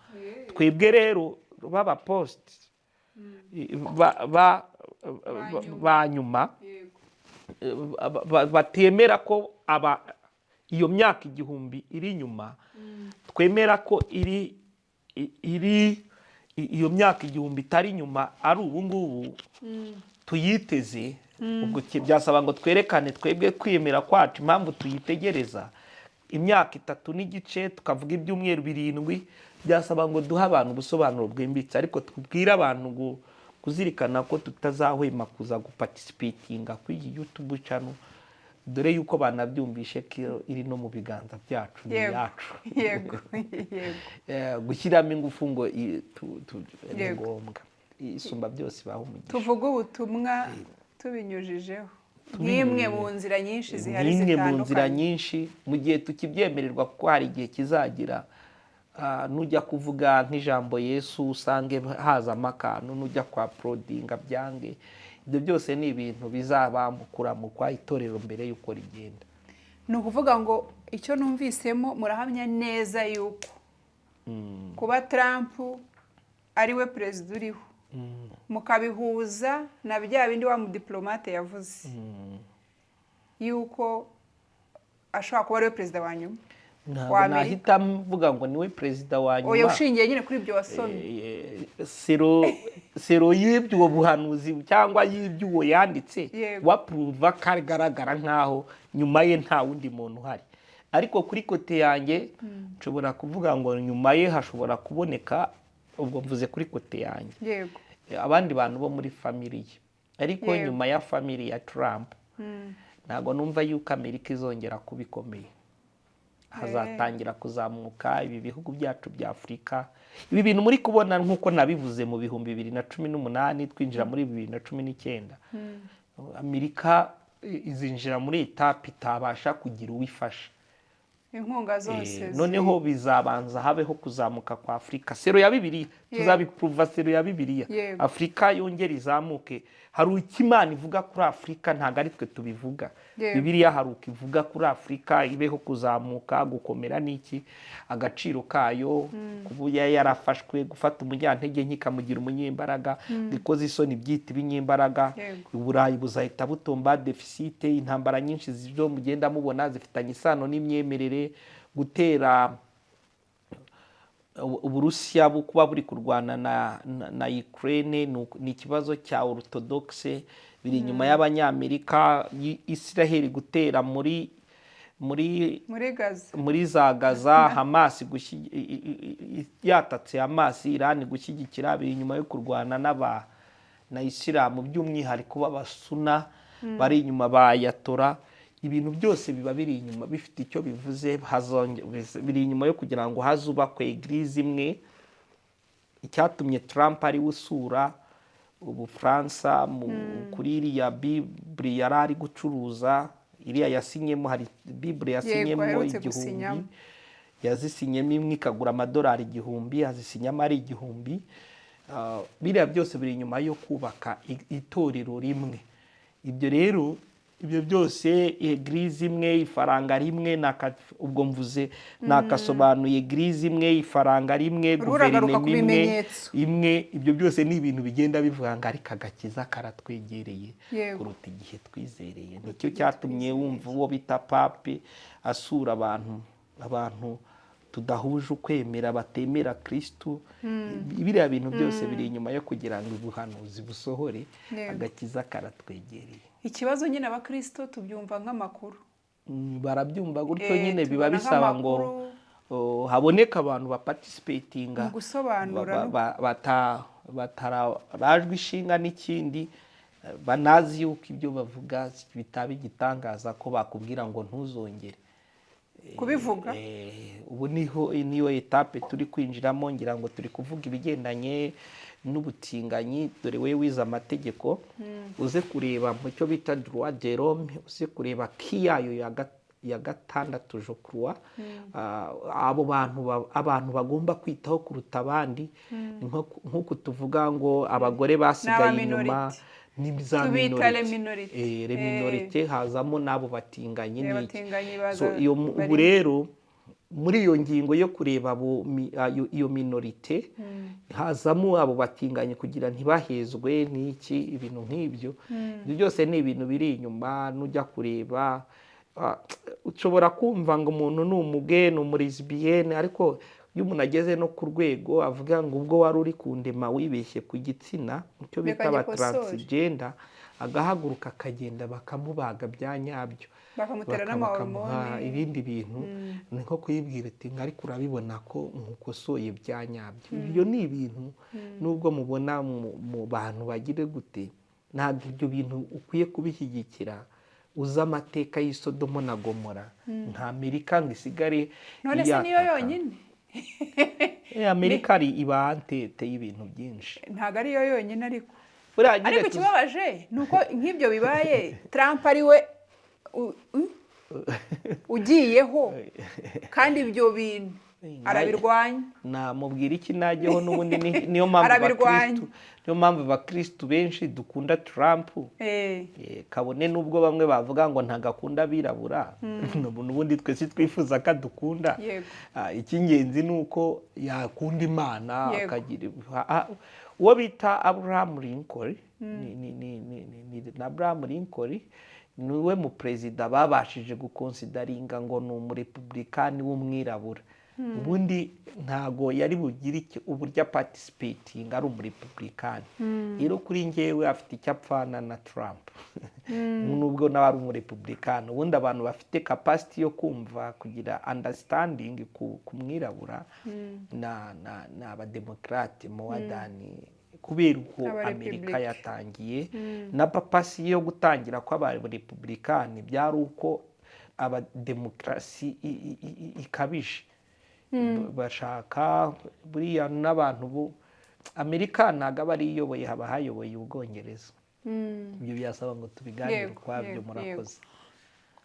Twebwe rero baba post ba nyuma batemera ko iyo myaka 1000 iri nyuma, twemera ko iyo myaka 1000 itari nyuma ari ubu ngubu tuyiteze. Ubwo byasaba ngo twerekane twebwe kwiyemera kwacu impamvu tuyitegereza imyaka 3 n'igice, tukavuga ibyumweru 7. Byasaba ngo duha abantu ubusobanuro bwimbitse, ariko tubwira abantu kuzirikana ko tutazahwema kuza guparticipatinga kuri iyi YouTube channel, dore yuko banabyumvishe ko iri no mu biganza byacu yacu. Yego. Gushyiramo ingufu ngo ngombwa isumba byose baho umugisha. Tuvuga ubutumwa tubinyujijeho n'imwe mu nzira nyinshi zihari zitandukanye. Mu nzira nyinshi, mu gihe tukibyemererwa, kuko hari igihe kizagira nujya kuvuga nk'ijambo Yesu usange hazamo akantu, nujya kwa prodinga byange. Ibyo byose ni ibintu bizabamukura mu kwa itorero mbere yuko rigenda. Ni ukuvuga ngo icyo numvisemo murahamya neza yuko kuba Trump ari we perezida uriho, mukabihuza na bya bindi wa mudiplomate yavuze yuko ashobora kuba ari we perezida wa nyuma. Nahita mvuga ngo niwe perezida wa nyuma. Oya, ushingiye nyine kuri ibyo wasomye. Sero y'ibyo buhanuzi cyangwa y'ibyo yanditse wapuruva kagaragara nkaho nyuma ye nta wundi muntu uhari. Ariko kuri kote yanjye nshobora kuvuga ngo nyuma ye hashobora kuboneka, ubwo mvuze kuri kote yanjye, yego, abandi bantu bo muri family. Ariko nyuma ya family ya Trump ntago numva yuko Amerika izongera kubikomeye. Hazatangira kuzamuka ibi bihugu byacu bya Afrika. Ibi bintu muri kubona nkuko nabivuze mu 2018 twinjira muri 2019, Amerika izinjira muri etape itabasha kugira uwifasha. inkunga zose noneho bizabanza habeho kuzamuka kwa Afurika. Sero ya Bibiliya tuzabipuruva, sero ya Bibiliya Afurika yongera izamuke. Hari uko Imana ivuga kuri Afurika, ntabwo ari twe tubivuga. Bibiliya hari uko ivuga kuri Afurika, ibeho kuzamuka, gukomera n'iki, agaciro kayo, kuba yarafashwe, gufata umunyantege nke ikamugira umunyembaraga, bikoze isoni byita ibinyembaraga. Uburayi buzahita butomba deficit, intambara nyinshi zo mugenda mubona zifitanye isano n'imyemerere, gutera Uburusiya kuba buri kurwana na Ukraine ni ikibazo cya orthodoxe, biri inyuma y'Abanyamerika. Israel gutera muri za Gaza, Hamas yatatse Hamas, Iran gushyigikira, biri inyuma yo kurwana na Islam, by'umwihariko b'abasuna bari inyuma ba Yatora. Ibintu byose biba biri inyuma bifite icyo bivuze, biri inyuma yo kugira ngo hazubakwe eglise imwe. Icyatumye Trump ari usura Ubufaransa kuri iriya Bible yari ari gucuruza, iriya yasinyemo, hari Bible yasinyemo 1000, yazisinyemo imwe ikagura amadolari 1000, azisinyamo ari 1000. Biriya byose biri inyuma yo kubaka itorero rimwe. Ibyo rero ibyo byose eglise imwe, ifaranga rimwe, ubwo mvuze nakasobanuye eglise imwe, ifaranga rimwe, guverinoma imwe. Ibyo byose ni ibintu bigenda bivuga ngo ariko agakiza karatwegereye kuruta igihe twizereye. Nicyo cyatumye wumva uwo bita Pape asura abantu tudahuje ukwemera, batemera Kristo. Biriya bintu byose biri inyuma yo kugira ngo ubuhanuzi busohore, agakiza karatwegereye. Ikibazo nyine abakristo tubyumva nk'amakuru, barabyumva gutyo nyine. Biba bisaba ngo haboneka abantu baparticipatinga, batarajwe ishinga n'ikindi, banazi yuko ibyo bavuga bitaba igitangaza ko bakubwira ngo ntuzongere kubivuga. Ubu niyo etape turi kwinjiramo, ngira ngo turi kuvuga ibigendanye n'ubutinganyi. Dore we wize amategeko, uze kureba mu cyo bita droit de l'homme, uze kureba kiyayo ya gatandatu je crois, abo abantu bagomba kwitaho kuruta abandi, nk'uko tuvuga ngo abagore basigaye inyuma ni za minorite, hazamo n'abo batinganyi n'iki. Ubu rero muri iyo ngingo yo kureba iyo minorite, hazamo abo batinganye kugira ntibahezwe n'iki, ibintu nk'ibyo. Ibyo byose ni ibintu biri inyuma. Nujya kureba ushobora kumva ngo umuntu ni umuge, ni umurisbiyene, ariko iyo umuntu ageze no ku rwego avuga ngo ubwo wari uri kundema wibeshye ku gitsina, icyo bita ba transgender, agahaguruka akagenda bakamubaga bya nyabyo, bakamutera n'amahormone, ibindi bintu. Ni nko kuyibwira ati ariko urabibona ko nkukosoye bya nyabyo. Ibyo ni ibintu nubwo mubona mu bantu bagire gute, ntabwo ibyo bintu ukwiye kubishyigikira. Uza amateka y'Isodomo na Gomora, nta Amerika ngo isigare. None se niyo yonyine? Amerika iba antete y'ibintu byinshi, ntabwo ariyo yonyine. Ariko ikibabaje ni uko nk'ibyo bibaye, Trump ari we ugiyeho, kandi ibyo bintu arabirwanya. Namubwira iki najyeho n'ubundi? Niyo mpamvu abakristu benshi dukunda Trump. Kabone n'ubwo bamwe bavuga ngo ntagakunda abirabura, n'ubundi twese twifuza ko adukunda. Icy'ingenzi ni uko yakunda Imana, akagira uwo bita Abraham Lincoln. Na Abraham Lincoln niwe mu perezida babashije gukonsidaringa ngo ni umurepublikani w'umwirabura. Ubundi ntago yari bugire uburyo participating ari umurepublikani. Rero kuri njyewe afite icyo apfana na Trump, nubwo nawe ari umurepublikani. Ubundi abantu bafite capacity yo kumva, kugira understanding ku mwirabura na abademokrate mowadani, kubera uko Amerika yatangiye na papasi yo gutangira kw'abarepublikani byari uko abademokarasi ikabije. Bashaka buriya n'abantu Amerika ntabwo aba ari iyoboye, haba hayoboye Ubwongereza. Ibyo byasaba ngo tubiganire ukwabyo. Murakoze.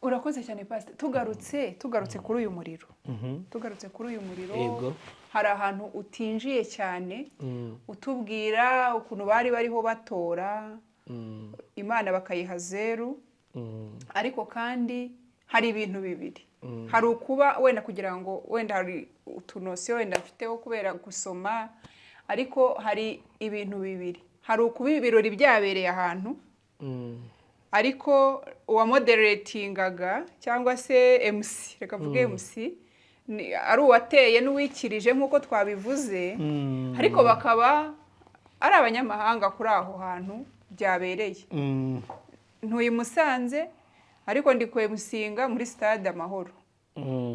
urakoze cyane pastor. Tugarutse kuri uyu muriro. Tugarutse kuri uyu muriro. Yego. Hari ahantu utinjiye cyane utubwira ukuntu bari bariho batora Imana bakayiha 0 ariko kandi hari ibintu bibiri. Hari ukuba wenda kugira ngo wenda hari utunosiyo wenda mfiteho kubera gusoma, ariko hari ibintu bibiri. Hari ukuba ibirori byabereye ahantu ariko uwa moderatingaga cyangwa se MC, reka mvuge MC, ari uwateye n'uwikirije nk'uko twabivuze, ariko bakaba ari abanyamahanga kuri aho hantu byabereye. Ntuye Musanze ariko ndi kwemusinga muri stade Amahoro.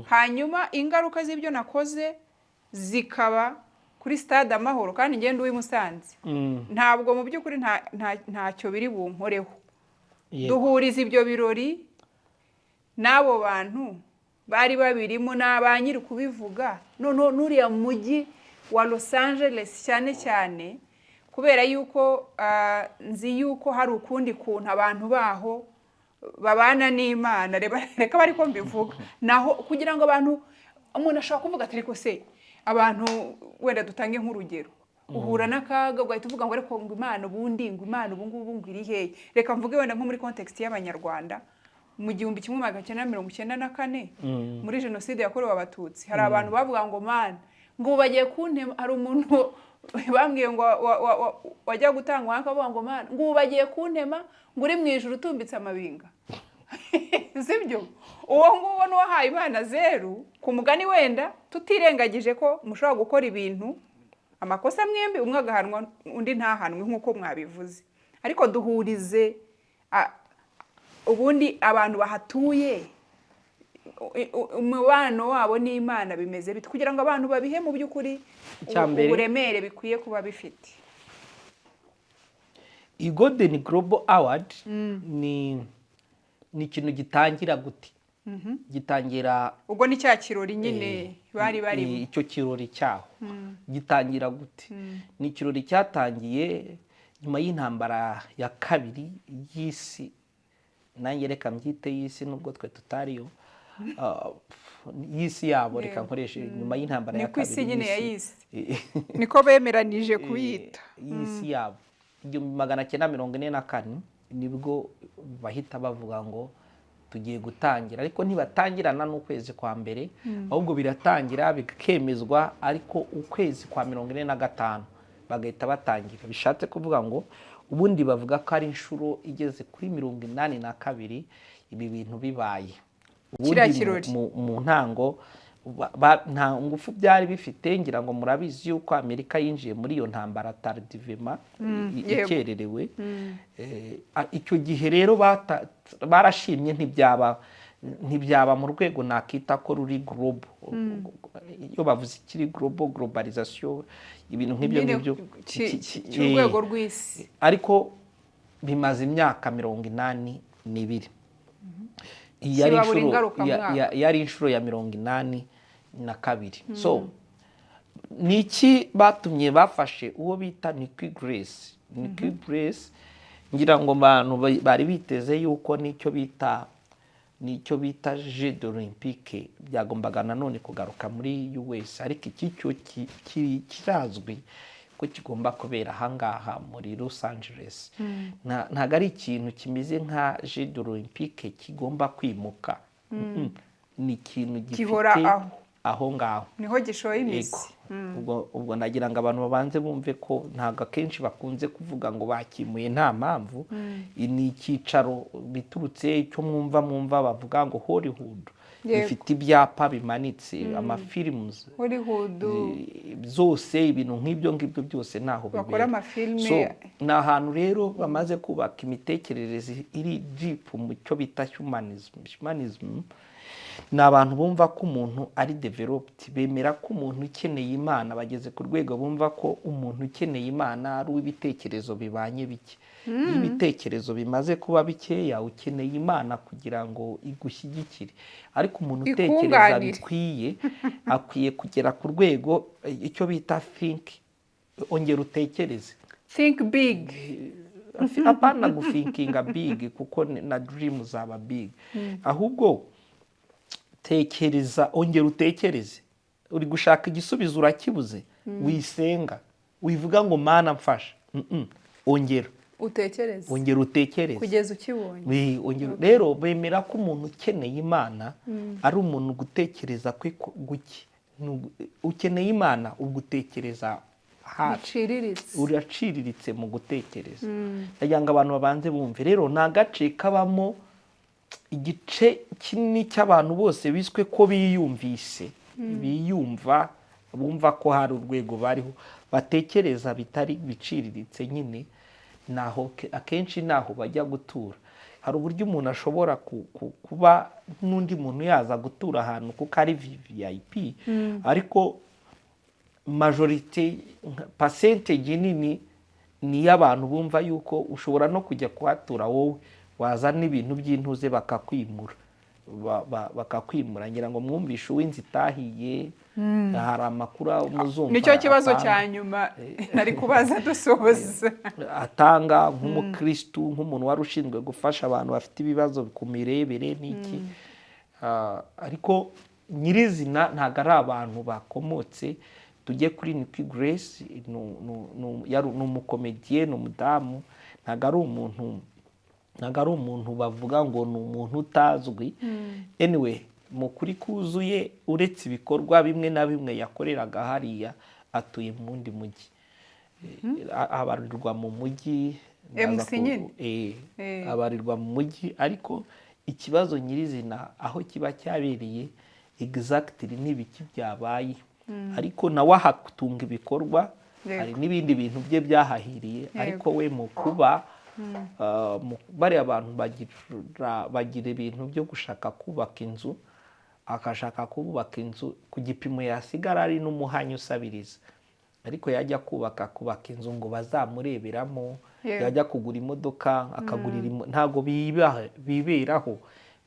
Hanyuma ingaruka z'ibyo nakoze zikaba kuri stade Amahoro kandi ngende uwi Musanze. Ntabwo mu by'ukuri ntacyo biri bunkoreho. Duhuriza ibyo birori n'abo bantu bari babirimo n'abanyiri kubivuga. None nuriya mujyi wa Los Angeles cyane cyane kubera yuko nzi yuko hari ukundi kuntu abantu baho babana n'Imana. Reka bari ko mbivuga naho kugira ngo abantu umuntu ashaka kuvuga ati ariko se abantu wenda dutange nk'urugero uhura n'akaga ugahita uvuga ngo ariko ngo Imana ubundi ngo Imana ubu ngubu ngo iri hehe. Reka mvuge wenda nko muri context y'Abanyarwanda mu 1994 muri jenoside yakorewe Abatutsi hari abantu bavuga ngo Mana ngo bagiye kuntema. Hari umuntu bambwiye ngo wajya gutangwa akavuga ngo Mana ngo bagiye kuntema ngo uri mu ijuru utumbitse amabinga. Sibyo uwo nguwo n'uwahaye Imana 0 ku mugani wenda tutirengagije ko mushobora gukora ibintu amakosa mwembi, umwe agahanwa undi ntahanwe nk'uko mwabivuze, ariko duhurize ubundi abantu bahatuye umubano wabo n'Imana bimeze bite kugira ngo abantu babihe mu by'ukuri uburemere bikwiye kuba bifite. Golden Global Award ni ikintu gitangira gute? Gitangira ubwo ni cya kirori nyine bari barimo. Icyo kirori cyaho gitangira gute? Ni ikirori cyatangiye nyuma y'intambara ya kabiri y'isi, nanjye reka mbyite y'isi nubwo twe tutariyo, y'isi yabo reka nkoreshe nyuma y'intambara ya kabiri. Ni kwisi nyine ya y'isi niko bemeranije kuyita y'isi yabo 1944 nibwo bahita bavuga ngo tugiye gutangira, ariko ntibatangirana n'ukwezi kwa mbere ahubwo biratangira bikemezwa, ariko ukwezi kwa 45 bagahita batangira. Bishatse kuvuga ngo ubundi bavuga ko ari inshuro igeze kuri 82 ibi bintu bibaye. Ubundi mu ntango nta ngufu byari bifite, ngira ngo murabizi yuko Amerika yinjiye muri iyo ntambara tardivement ikererewe. Icyo gihe rero barashimye ntibyaba mu rwego nakita ko ruri global. Iyo bavuze ikiri globalization ibintu nk'ibyo cy'urwego rw'isi, ariko bimaze imyaka 82. Yari inshuro ya 82. So niki batumye bafashe uwo bita Nikki Grace. Nikki Grace ngira ngo abantu bari biteze yuko nicyo bita Jeux d'Olympique byagombaga nanone kugaruka muri US, ariko iki cyo kirazwi ko kigomba kubera ahangaha muri Los Angeles. Ntago ari ikintu kimeze nka Jeux d'Olympique kigomba kwimuka. Ni ikintu gifite aho ngaho niho gishoye imizi. Ubwo nagira ngo abantu babanze bumve ko ntago akenshi bakunze kuvuga ngo bakimuye nta mpamvu. Ni icyicaro biturutse icyo mwumva bavuga ngo Hollywood bifite ibyapa bimanitse, amafilms Hollywood zose ibintu nk'ibyo byose naho bakora amafilme. So ni ahantu rero bamaze kubaka imitekerereze iri deep mu cyo bita humanism. Ni abantu bumva ko umuntu ari developed, bemera ko umuntu ukeneye Imana bageze ku rwego bumva ko umuntu ukeneye Imana ari uw'ibitekerezo bibanye bike. Iyo ibitekerezo bimaze kuba bikeya ukeneye Imana kugira ngo igushyigikire, ariko umuntu utekereza bikwiye akwiye kugera ku rwego icyo bita think, ongera utekereze, think big. apana gufinkinga big kuko na dream zaba big, ahubwo tekereza, ongera utekereze. Uri gushaka igisubizo urakibuze, wisenga, wivuga ngo Mana mfasha. Ongera utekereze kugeza ukibonye. Rero bemera ko umuntu ukeneye Imana ari umuntu gutekereza kwe guke. Ukeneye Imana ugutekereza uraciriritse mu gutekereza. ndagira ngo abantu babanze bumve. Rero nta gace kabamo igice kinini cy'abantu bose biswe ko biyumvise, biyumva, bumva ko hari urwego bariho, batekereza bitari biciriritse nyine, naho akenshi naho bajya gutura. Hari uburyo umuntu ashobora kuba n'undi muntu yaza gutura ahantu kuko ari VIP, ariko majorite percentage nini ni y'abantu bumva yuko ushobora no kujya kuhatura wowe wazana ibintu by'intuze bakakwimura, ngira ngo mwumvishe uw'inzu itahiye. Hari amakuru muzumva, nicyo kibazo cya nyuma nari kubaza dusoza. Atanga nk'umukristu, nk'umuntu wari ushinzwe gufasha abantu bafite ibibazo ku mirebere n'iki, ariko nyirizina ntabwo ari abantu bakomotse. Tujye kuri Nick Grace, ni umukomediye, ni umudamu, ntabwo ari umuntu bavuga ngo ni umuntu utazwi. Anyway, mu kuri kuzuye, uretse ibikorwa bimwe na bimwe yakoreraga hariya, atuye mu wundi mujyi, abarirwa mu mujyi, abarirwa mu mujyi, ariko ikibazo nyirizina aho kiba cyabereye exactly n'ibiki byabaye, ariko nawe ahatunga ibikorwa, hari n'ibindi bintu bye byahahiriye, ariko we mu kuba bariya abantu bagira ibintu byo gushaka kubaka inzu, akashaka kubaka inzu ku gipimo yasigara ari n'umuhanya usabiriza, ariko yajya kubaka inzu ngo bazamureberamo, yajya kugura imodoka akagurira, ntago biberaho,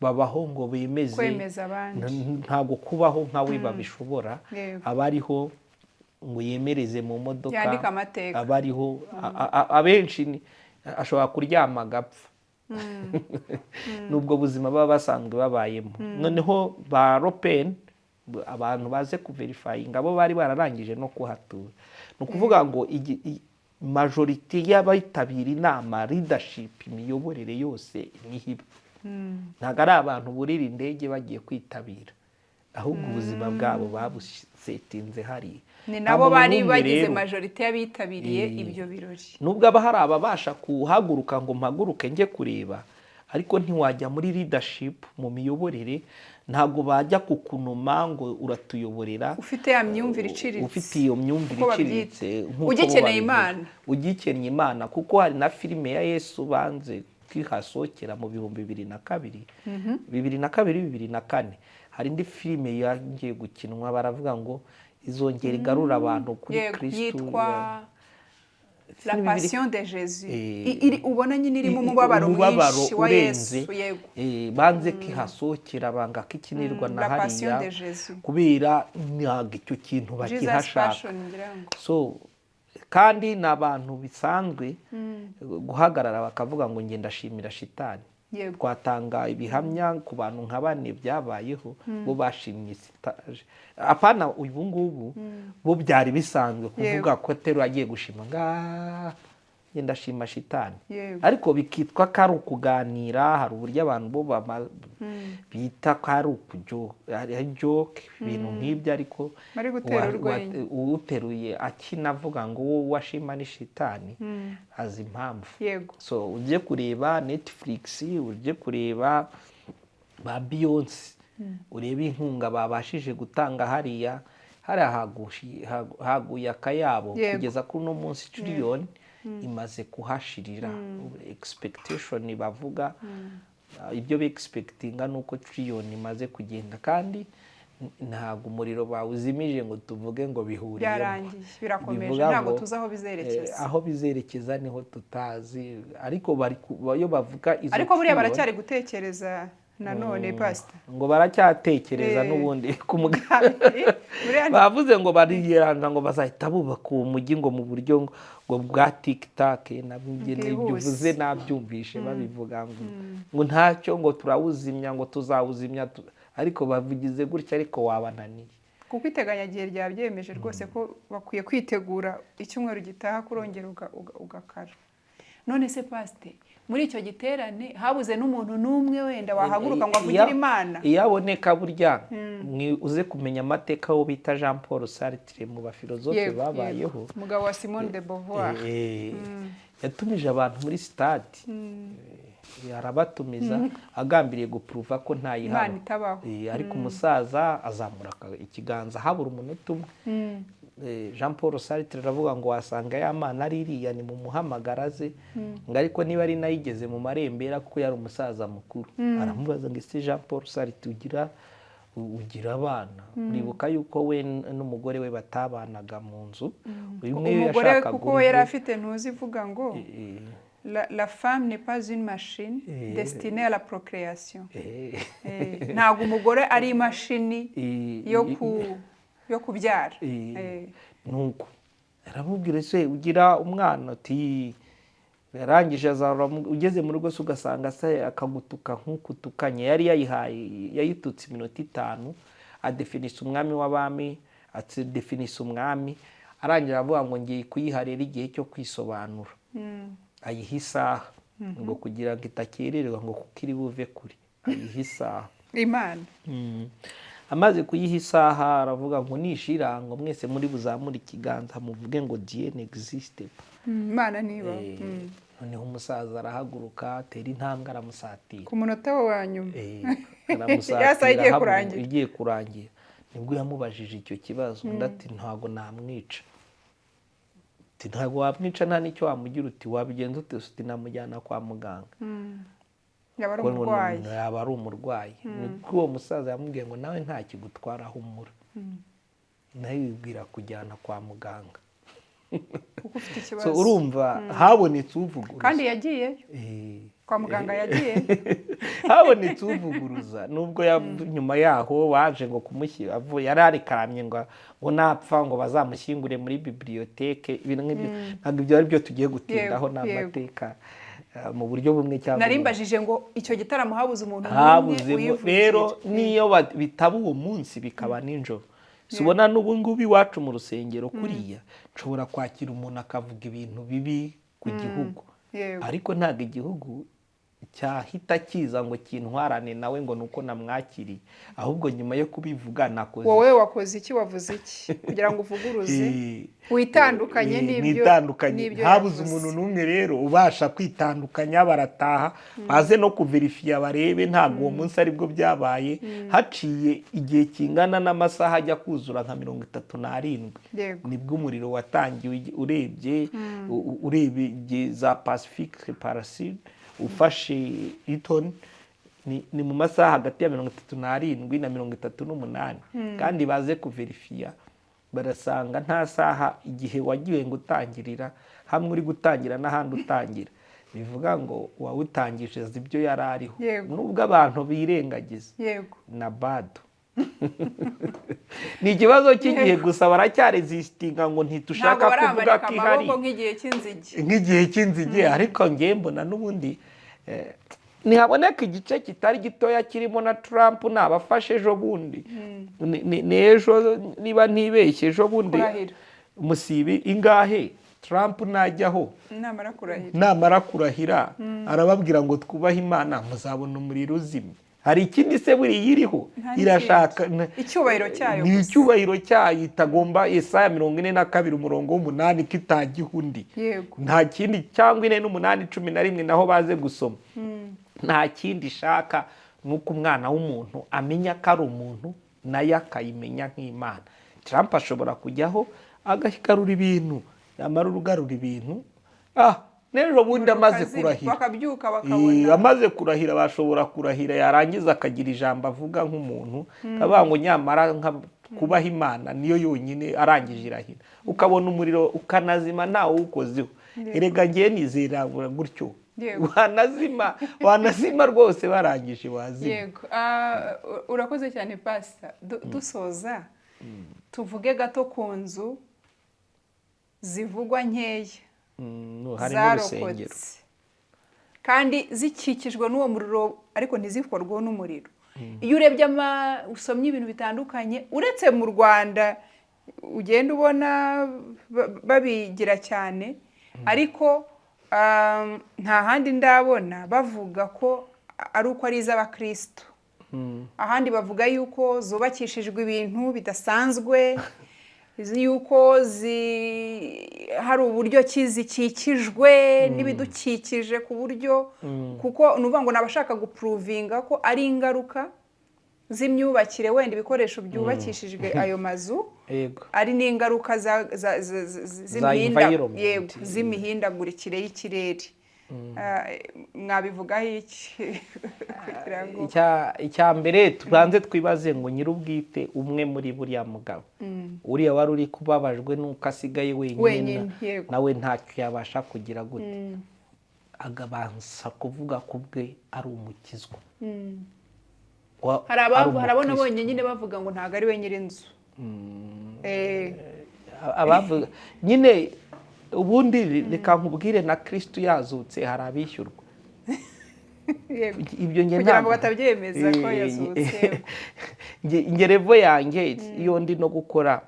babaho ngo kwemeza abandi, ntago kubaho nkawe babishobora. Abariho ngo yemereze mu modoka, yandika amateka, abariho abenshi ashobora kuryama agapfa. Nubwo buzima baba basanzwe babayemo. Noneho ba Ropen, abantu baze kuverifyinga, abo bari bararangije no kuhatura. Ni ukuvuga ngo majority y'abitabira inama, leadership, imiyoborere yose nihiba. Ntabwo ari abantu burira indege bagiye kwitabira, ahubwo ubuzima bwabo babusetinze hariya. Ni nabo bari bagize majorite y'abitabiriye ibyo birori. Nubwo aba hari ababasha kuhaguruka ngo mpaguruke njye kureba, ariko ntiwajya muri leadership, mu miyoborere, ntabwo bajya kukunoma ngo uratuyoborera ufite ya myumvire iciriritse, ufite iyo myumvire iciriritse, ugikeneye Imana, ugikeneye Imana. Kuko hari na filime ya Yesu banze kwihasohokera mu 2002, 2004, hari indi filime yagiye gukinwa, baravuga ngo izongera igarura abantu kuri Kristo, yitwa La Passion de Jésus. Ubona nyine irimo umubabaro mwinshi wa Yesu, yego. Banze kihasohokera, banga kikinirwa na hariya kubera ntabwo icyo kintu bakihashaka. So kandi n'abantu bisanzwe guhagarara bakavuga ngo ngenda ndashimira shitani. Twatanga ibihamya ku bantu nka 4 byabayeho, bo bashimye sitaje. Apana ubu ngubu bo byari bisanzwe kuvuga ko tero agiye gushima ngenda ndashima shitani, ariko bikitwa ko ari ukuganira. Hari uburyo abantu bo bita ko ari joke, ibintu nk'ibyo, ariko uteruye akinavuga ngo wowe washima ni shitani, azi impamvu. So ujye kureba Netflix, ujye kureba ba Beyonce, urebe inkunga babashije gutanga hariya haguye akayabo kugeza kuri uno munsi trillion imaze kuhashirira. Expectation bavuga, ibyo be expectinga nuko trillion imaze kugenda, kandi ntabwo umuriro bawuzimije ngo tuvuge ngo bihuriye, byarangiye, birakomeje, ntabwo tuzi aho bizerekeza. Aho bizerekeza niho tutazi, ariko iyo bavuga izo, ariko buriya baracyari gutekereza nanone pastor ngo baracyatekereza n'ubundi ku mugambi buriya bavuze ngo bariyeranja ngo bazahita bubaka uwo mujyi ngo mu buryo ngo bwa tiktak bivuze nabyumvishe babivuga ngo ntacyo ngo turawuzimya ngo tuzawuzimya ariko bavugize gutya ariko wabananiye kuko iteganyagihe ryabyemeje rwose ko bakwiye kwitegura icyumweru gitaha kurongera ugakara. None se pasite muri icyo giterane habuze n'umuntu n'umwe wenda wahaguruka ngo avugire Imana? Iyo aboneka burya uze kumenya amateka wo bita Jean Paul Sartre mu bafilozofe babayeho, umugabo wa Simone de Beauvoir, yatumije abantu muri stade, arabatumiza agambiriye gupuruva ko nta Imana itabaho, ariko umusaza azamura ikiganza habura umunota umwe. Jean Paul Sartre aravuga ngo wasanga ya mana ari iriya ni mu muhamagara ze, ngo ariko niba ari nayigeze mu marembera kuko yari umusaza mukuru. Aramubaza ngo ese Jean Paul Sartre ugira abana? Uribuka yuko we n'umugore we batabanaga mu nzu, umugore we kuko yari afite ntuzivuga ngo la femme n'est pas une machine destinée à la procréation. Ntabwo umugore ari imashini yo kubyara. Nuko aramubwira se ugira umwana ati yarangije azarura, ugeze mu rugo se ugasanga se akagutuka nk'ukutukanye. Yari yayitutse iminota 5 adefinisa umwami w'abami, adefinisa umwami, arangira avuga ngo ngiye kuyiharira igihe cyo kwisobanura. Ayiha isaha ngo kugira ngo itakererwa ngo kuko iri buve kuri, ayiha isaha Imana. Amaze kuyiha isaha aravuga ngo nishira ngo mwese muri buzamura ikiganza muvuge ngo Dieu n'existe pas. Imana niba. Noneho umusaza arahaguruka atera intambwe aramusatira ku munota wa nyuma. Aramusatira igiye kurangira nibwo yamubajije icyo kibazo. Ndati ntago namwica. Ntago wamwica nta nicyo wamugira, uti wabigenza ute? Uti namujyana kwa muganga. Yaba ari umurwayi. Yaba ari umurwayi. Niko uwo musaza yamubwiye ngo nawe nta kigutwara humura. Nawe wibwira kujyana kwa muganga. Kuko ufite ikibazo. So urumva habonetse uvuguruza. Kandi yagiye kwa muganga yagiye. Habonetse uvuguruza nubwo nyuma yaho waje ngo kumushyira yari arikaramye ngo napfa ngo bazamushyingure muri bibliothèque. Ibintu nk'ibyo ntabwo ibyo ari byo tugiye gutindaho n'amateka mu buryo bumwe cyangwa narimbajije ngo icyo gitaramo habuze umuntu n'umwe. Rero niyo bitaba uwo munsi bikaba ninjoro, subona n'ubu ngubu iwacu mu rusengero kuriya nshobora kwakira umuntu akavuga ibintu bibi ku gihugu, ariko ntabwo igihugu cyahita kiza ngo kintwarane nawe ngo nuko namwakiriye, ahubwo nyuma yo kubivuga nakoze. Wowe wakoze iki? Wavuze iki kugira ngo uvuguruze witandukanye n'ibyo? Habuze umuntu n'umwe rero ubasha kwitandukanya. Barataha baze no kuverifiya barebe ntabwo uwo munsi aribwo byabaye. Haciye igihe kingana n'amasaha ajya kuzura nka 37 nibwo umuriro watangiye. Urebye za Pacifique Parasite ufashe Eton ni mu masaha hagati ya 37 na 38, kandi baze kuverifiya barasanga nta saha igihe wagiye ngo utangirira hamwe uri gutangira n'ahandi utangira. Bivuga ngo wawutangije ibyo yari ariho, nubwo abantu birengagiza na bado. Ni ikibazo cy'igihe gusa baracyaresistinga ngo ntitushaka kuvuga ko ihari nk'igihe cy'inzige. Ariko ngiye mbona n'ubundi ntihaboneka igice kitari gitoya kirimo na Trump nabafashe ejo bundi. N'ejo niba ntibeshye ejo bundi musibi ingahe Trump najyaho namara kurahira arababwira ngo twubahe Imana muzabona umuriro uzimye. Hari ikindi se buri yiriho irashaka icyubahiro cyayo, ni icyubahiro cyayo itagomba. Yesaya 42:8 kitagihundi nta kindi, cyangwa 4:8-11 naho baze gusoma. Nta kindi shaka nuko umwana w'umuntu amenya ko ari umuntu naye akayimenya nk'Imana. Trump ashobora kujyaho agahikarura ibintu, yamara urugarura ibintu n'ejo bundi amaze kurahira bakabyuka bakabona amaze kurahira bashobora kurahira yarangiza akagira ijambo avuga nk'umuntu kavuga ngo nyamara kubaha Imana niyo yonyine arangije irahira, ukabona umuriro ukanazima ntawe uwukozeho. Erega ngiye nizera gutyo Yego. wanazima rwose barangije wazima. Yego. Urakoze cyane pastor. Dusoza tuvuge gato ku nzu zivugwa nkeya harimo urusengero zarokotse kandi zikikijwe n'uwo muriro ariko ntizikorweho n'umuriro. Iyo urebye usomye ibintu bitandukanye uretse mu Rwanda ugenda ubona babigira cyane, ariko nta handi ndabona bavuga ko ari uko ari iz'abakristo. Ahandi bavuga yuko zubakishijwe ibintu bidasanzwe, yuko hari uburyo zikikijwe n'ibidukikije ku buryo, kuko nuvuga ngo nabashaka gupuruvinga ko ari ingaruka z'imyubakire, wenda ibikoresho byubakishijwe ayo mazu ari n'ingaruka z'imihindagurikire y'ikirere. Mwabivugaho iki? Icya mbere tubanze twibaze ngo nyir'ubwite umwe muri buriya mugabo uriya wari uri kubabajwe n'uko asigaye wenyine nawe ntacyo yabasha kugira gute, agabanza kuvuga ko bwe ari umukizwa. Harabona bonye nyine bavuga ngo ntabwo ari we nyir'inzu. Abavuga nyine ubundi reka nkubwire na Kristo yazutse hari abishyurwa. Ibyo nge kugira ngo batabyemeza ko yazutse. Ngerevo yanjye iyo ndi no gukora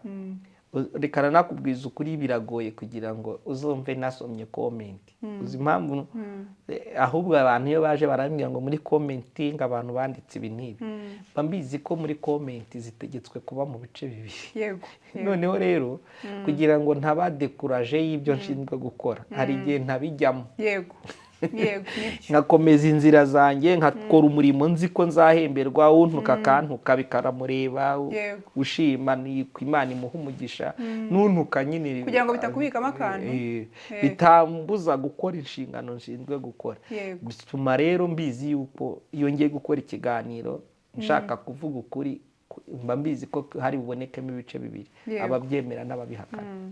reka nakubwiza ukuri biragoye kugira ngo uzumve nasomye comment. Uzi impamvu? Ahubwo abantu iyo baje barambwira ngo muri comment ngo abantu banditse ibi n'ibi, bambizi ko muri comment zitegetswe kuba mu bice bibiri. Yego. Noneho rero kugira ngo ntabadekuraje y'ibyo nshinzwe gukora hari igihe ntabijyamo. Yego. Nkakomeza inzira zanjye nkakora umurimo nzi ko nzahemberwa, untuka akantuka bikaramureba, ushima ni Imana imuha umugisha, nuntuka nyine kugira ngo bitakubikamo akantu, bitambuza gukora inshingano nshinzwe gukora. Bituma rero mbizi yuko iyo ngiye gukora ikiganiro nshaka kuvuga ukuri, mba mbizi ko hari bubonekemo ibice bibiri, ababyemera n'ababihakana.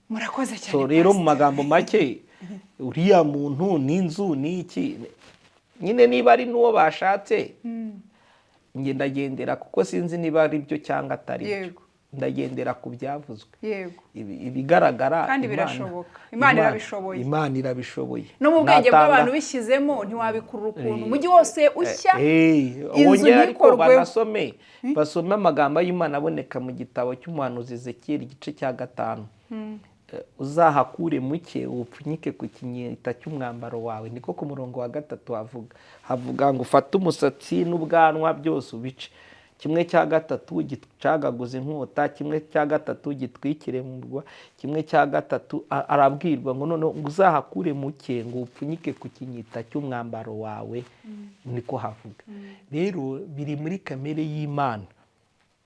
Murakoze cyane. So rero mu magambo make uriya muntu n'inzu n'iki nyine niba ari n'uwo bashatse nge ndagendera, kuko sinzi niba ari byo cyangwa atari byo, ndagendera ku byavuzwe. Ibigaragara kandi birashoboka, Imana irabishoboye. Imana irabishoboye no mu bwenge bw'abantu bishyizemo ntiwabikurura ukuntu umujyi wose ushya inzu ntikorweho. Basome amagambo y'Imana aboneka mu gitabo cy'umuhanuzi Ezekiel igice cya 5. Uzahakure muke upfunyike ku kinyita cy'umwambaro wawe, niko ku murongo wa 3 havuga ngo ufate umusatsi n'ubwanwa byose ubice, 1/3 gicagaguze inkota, 1/3 gitwikire mu rwa, 1/3 arabwirwa ngo none uzahakure muke ngo upfunyike ku kinyita cy'umwambaro wawe, niko havuga. Rero biri muri kamere y'Imana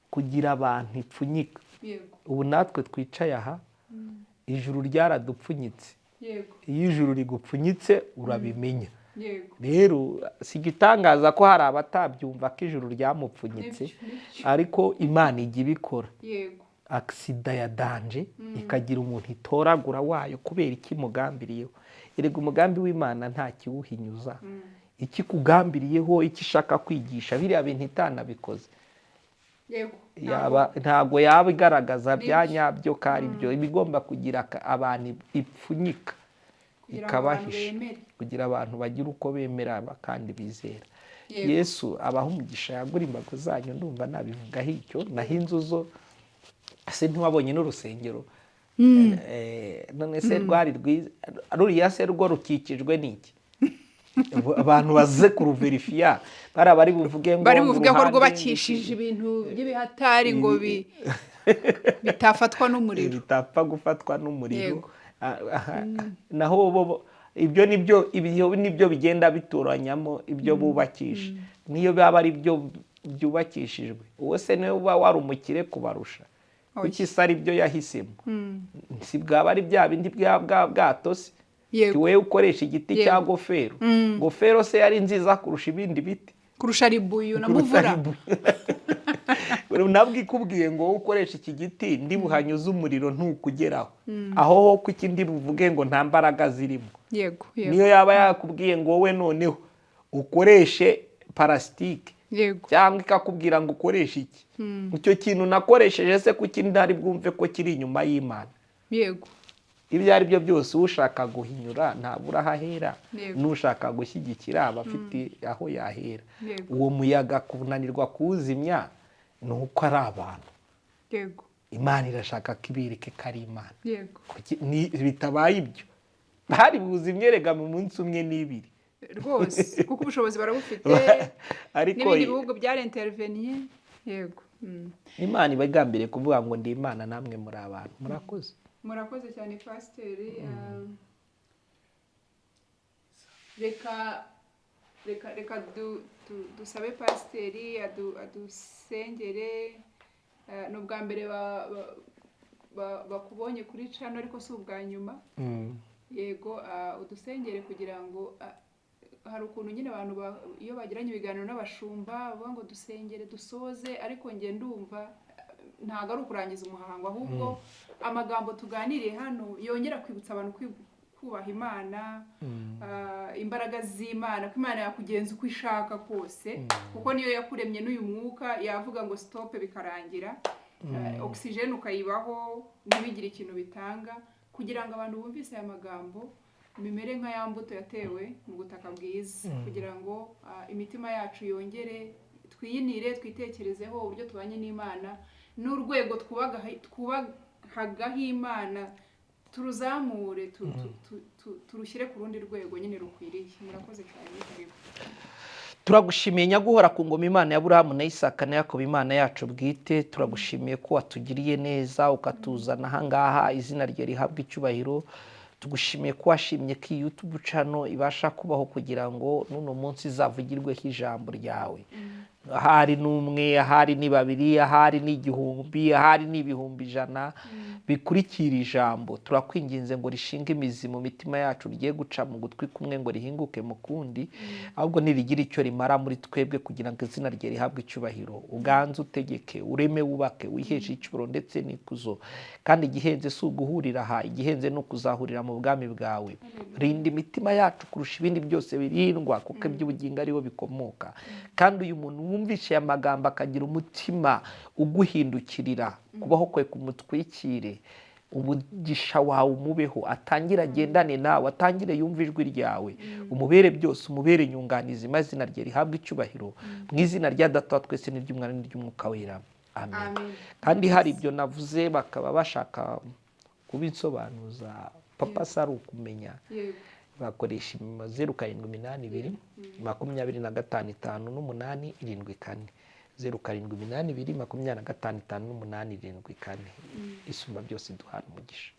kugira abantu ipfunyika. Ubu natwe twicaye aha ijuru ryaradupfunyitse. Iyo ijuru rigupfunyitse urabimenya. Rero si igitangaza ko hari abatabyumva ko ijuru ryamupfunyitse, ariko Imana ijya ibikora. Aksida ya danje ikagira umuntu itoragura wayo kubera iki mugambiriyeho. Erega umugambi w'Imana nta kiwuhinyuza. Iki kugambiriyeho, iki shaka kwigisha biriya bintu itanabikoze. Ntabwo yaba igaragaza bya nyabyo ko ari byo. Ibigomba kugira abantu ipfunyika ikabahisha kugira abantu bagira uko bemera kandi bizera. Yesu abaha umugisha, yagura imbago zanyu, ndumva nabivugaho icyo. Naho inzu zo se ntiwabonye n'urusengero, none se rwari rwiza, ruriya se rwo rukikijwe n'iki? Abantu baze kuruverifiya bari buvuge ngo rwubakishije ibintu by'ibihatari ngo bitafatwa n'umuriro, bitapfa gufatwa n'umuriro. Naho ibyo nibyo bigenda bitoranyamo ibyo bubakisha. Niyo baba ari byo byubakishijwe, uwo se niwe uba wari umukire kubarusha, kuki se ari byo yahisemo? Si bwaba ari bya bindi bwatose? Wowe ukoresha igiti cya gofero, gofero se yari nziza kurusha ibindi biti, kurusha ribuyu na muvura. nabwo ikubwiye ngo wowe ukoresha iki giti ndi buhanyuze umuriro ntukugeraho aho ho ku ikindi buvuge ngo nta mbaraga zirimo. yego niyo yaba yakubwiye ngo wowe noneho ukoreshe parasitike yego cyangwa ikakubwira ngo ukoreshe iki, icyo kintu nakoresheje se kuki ntari bwumve ko kiri inyuma y'Imana. yego ibyo ari byo byose ushaka guhinyura ntabura aho ahera, Yego. n'ushaka gushyigikira aba afite aho yahera. Yego. uwo muyaga kunanirwa kuwuzimya ni uko ari abantu. yego Imana irashaka ko ibereke ko ari Imana. yego Bitabaye ibyo bari buzimye rega mu munsi umwe n'ibiri rwose kuko ubushobozi barabufite ariko n'ibindi bihugu byarenterinveniye. yego Imana iba igambiriye kuvuga ngo ndi Imana namwe muri abantu. Murakoze. murakoze cyane pasiteri. reka dusabe pasiteri adusengere. ni ubwa mbere bakubonye kuri cano ariko si ubwa nyuma. yego udusengere kugira ngo hari ukuntu nyine abantu iyo bagiranye ibiganiro n'abashumba bavuga ngo dusengere dusoze, ariko njye ndumva ntabwo ari ukurangiza umuhango, ahubwo amagambo tuganiriye hano yongera kwibutsa abantu kubaha Imana, imbaraga z'Imana, ko Imana yakugenza uko ishaka kose, kuko niyo yakuremye n'uyu mwuka yavuga ngo stop bikarangira, oxygene ukayibaho ntibigire ikintu bitanga, kugira ngo abantu bumvise aya magambo bimere nka ya mbuto yatewe mu butaka bwiza, kugira ngo imitima yacu yongere twiyinire, twitekerezeho uburyo tubanye n'Imana, n'urwego twubahagaho Imana turuzamure, turushyire ku rundi rwego nyine rukwiriye. murakoze cyane. Turagushimiye nyaguhora ku ngoma Imana ya Aburahamu na Isaka na Yakobo, Imana yacu bwite. Turagushimiye ko watugiriye neza ukatuzana aha ngaha, izina rye rihabwa icyubahiro. Tugushimiye ko washimye ko iyi YouTube channel ibasha kubaho kugira ngo n'uno munsi izavugirweho ijambo ryawe. Ahari n'umwe, ahari ni babiri, ahari ni igihumbi, ahari ni ibihumbi ijana bikurikira ijambo, turakwinginze ngo rishinge imizi mu mitima yacu, rigiye guca mu gutwi kumwe ngo rihinguke mu kundi, ahubwo nirigira icyo rimara muri twebwe, kugira ngo izina rye rihabwe icyubahiro. Uganze utegeke, ureme, wubake, wiheshe icyubahiro ndetse n'ikuzo, kandi igihenze si uguhurira aha, igihenze ni ukuzahurira mu bwami bwawe. Rinda imitima yacu kurusha ibindi byose birindwa, kuko iby'ubugingo ariho bikomoka. Kandi uyu muntu wumvishe aya magambo akagira umutima uguhindukirira, kubaho kwe kumutwikire, umugisha wawe umubeho, atangire agendane nawe, atangire yumve ijwi ryawe, umubere byose, umubere nyunganizi, maze izina rye rihabwe icyubahiro, mu izina rya Data wa twese n'iry'Umwana n'iry'Umwuka wera. Amen. Kandi hari ibyo navuze bakaba bashaka kubisobanuza, papa sari ukumenya, bakoresha 0782 25 5 0782 25 5 Isumba byose duhana umugisha.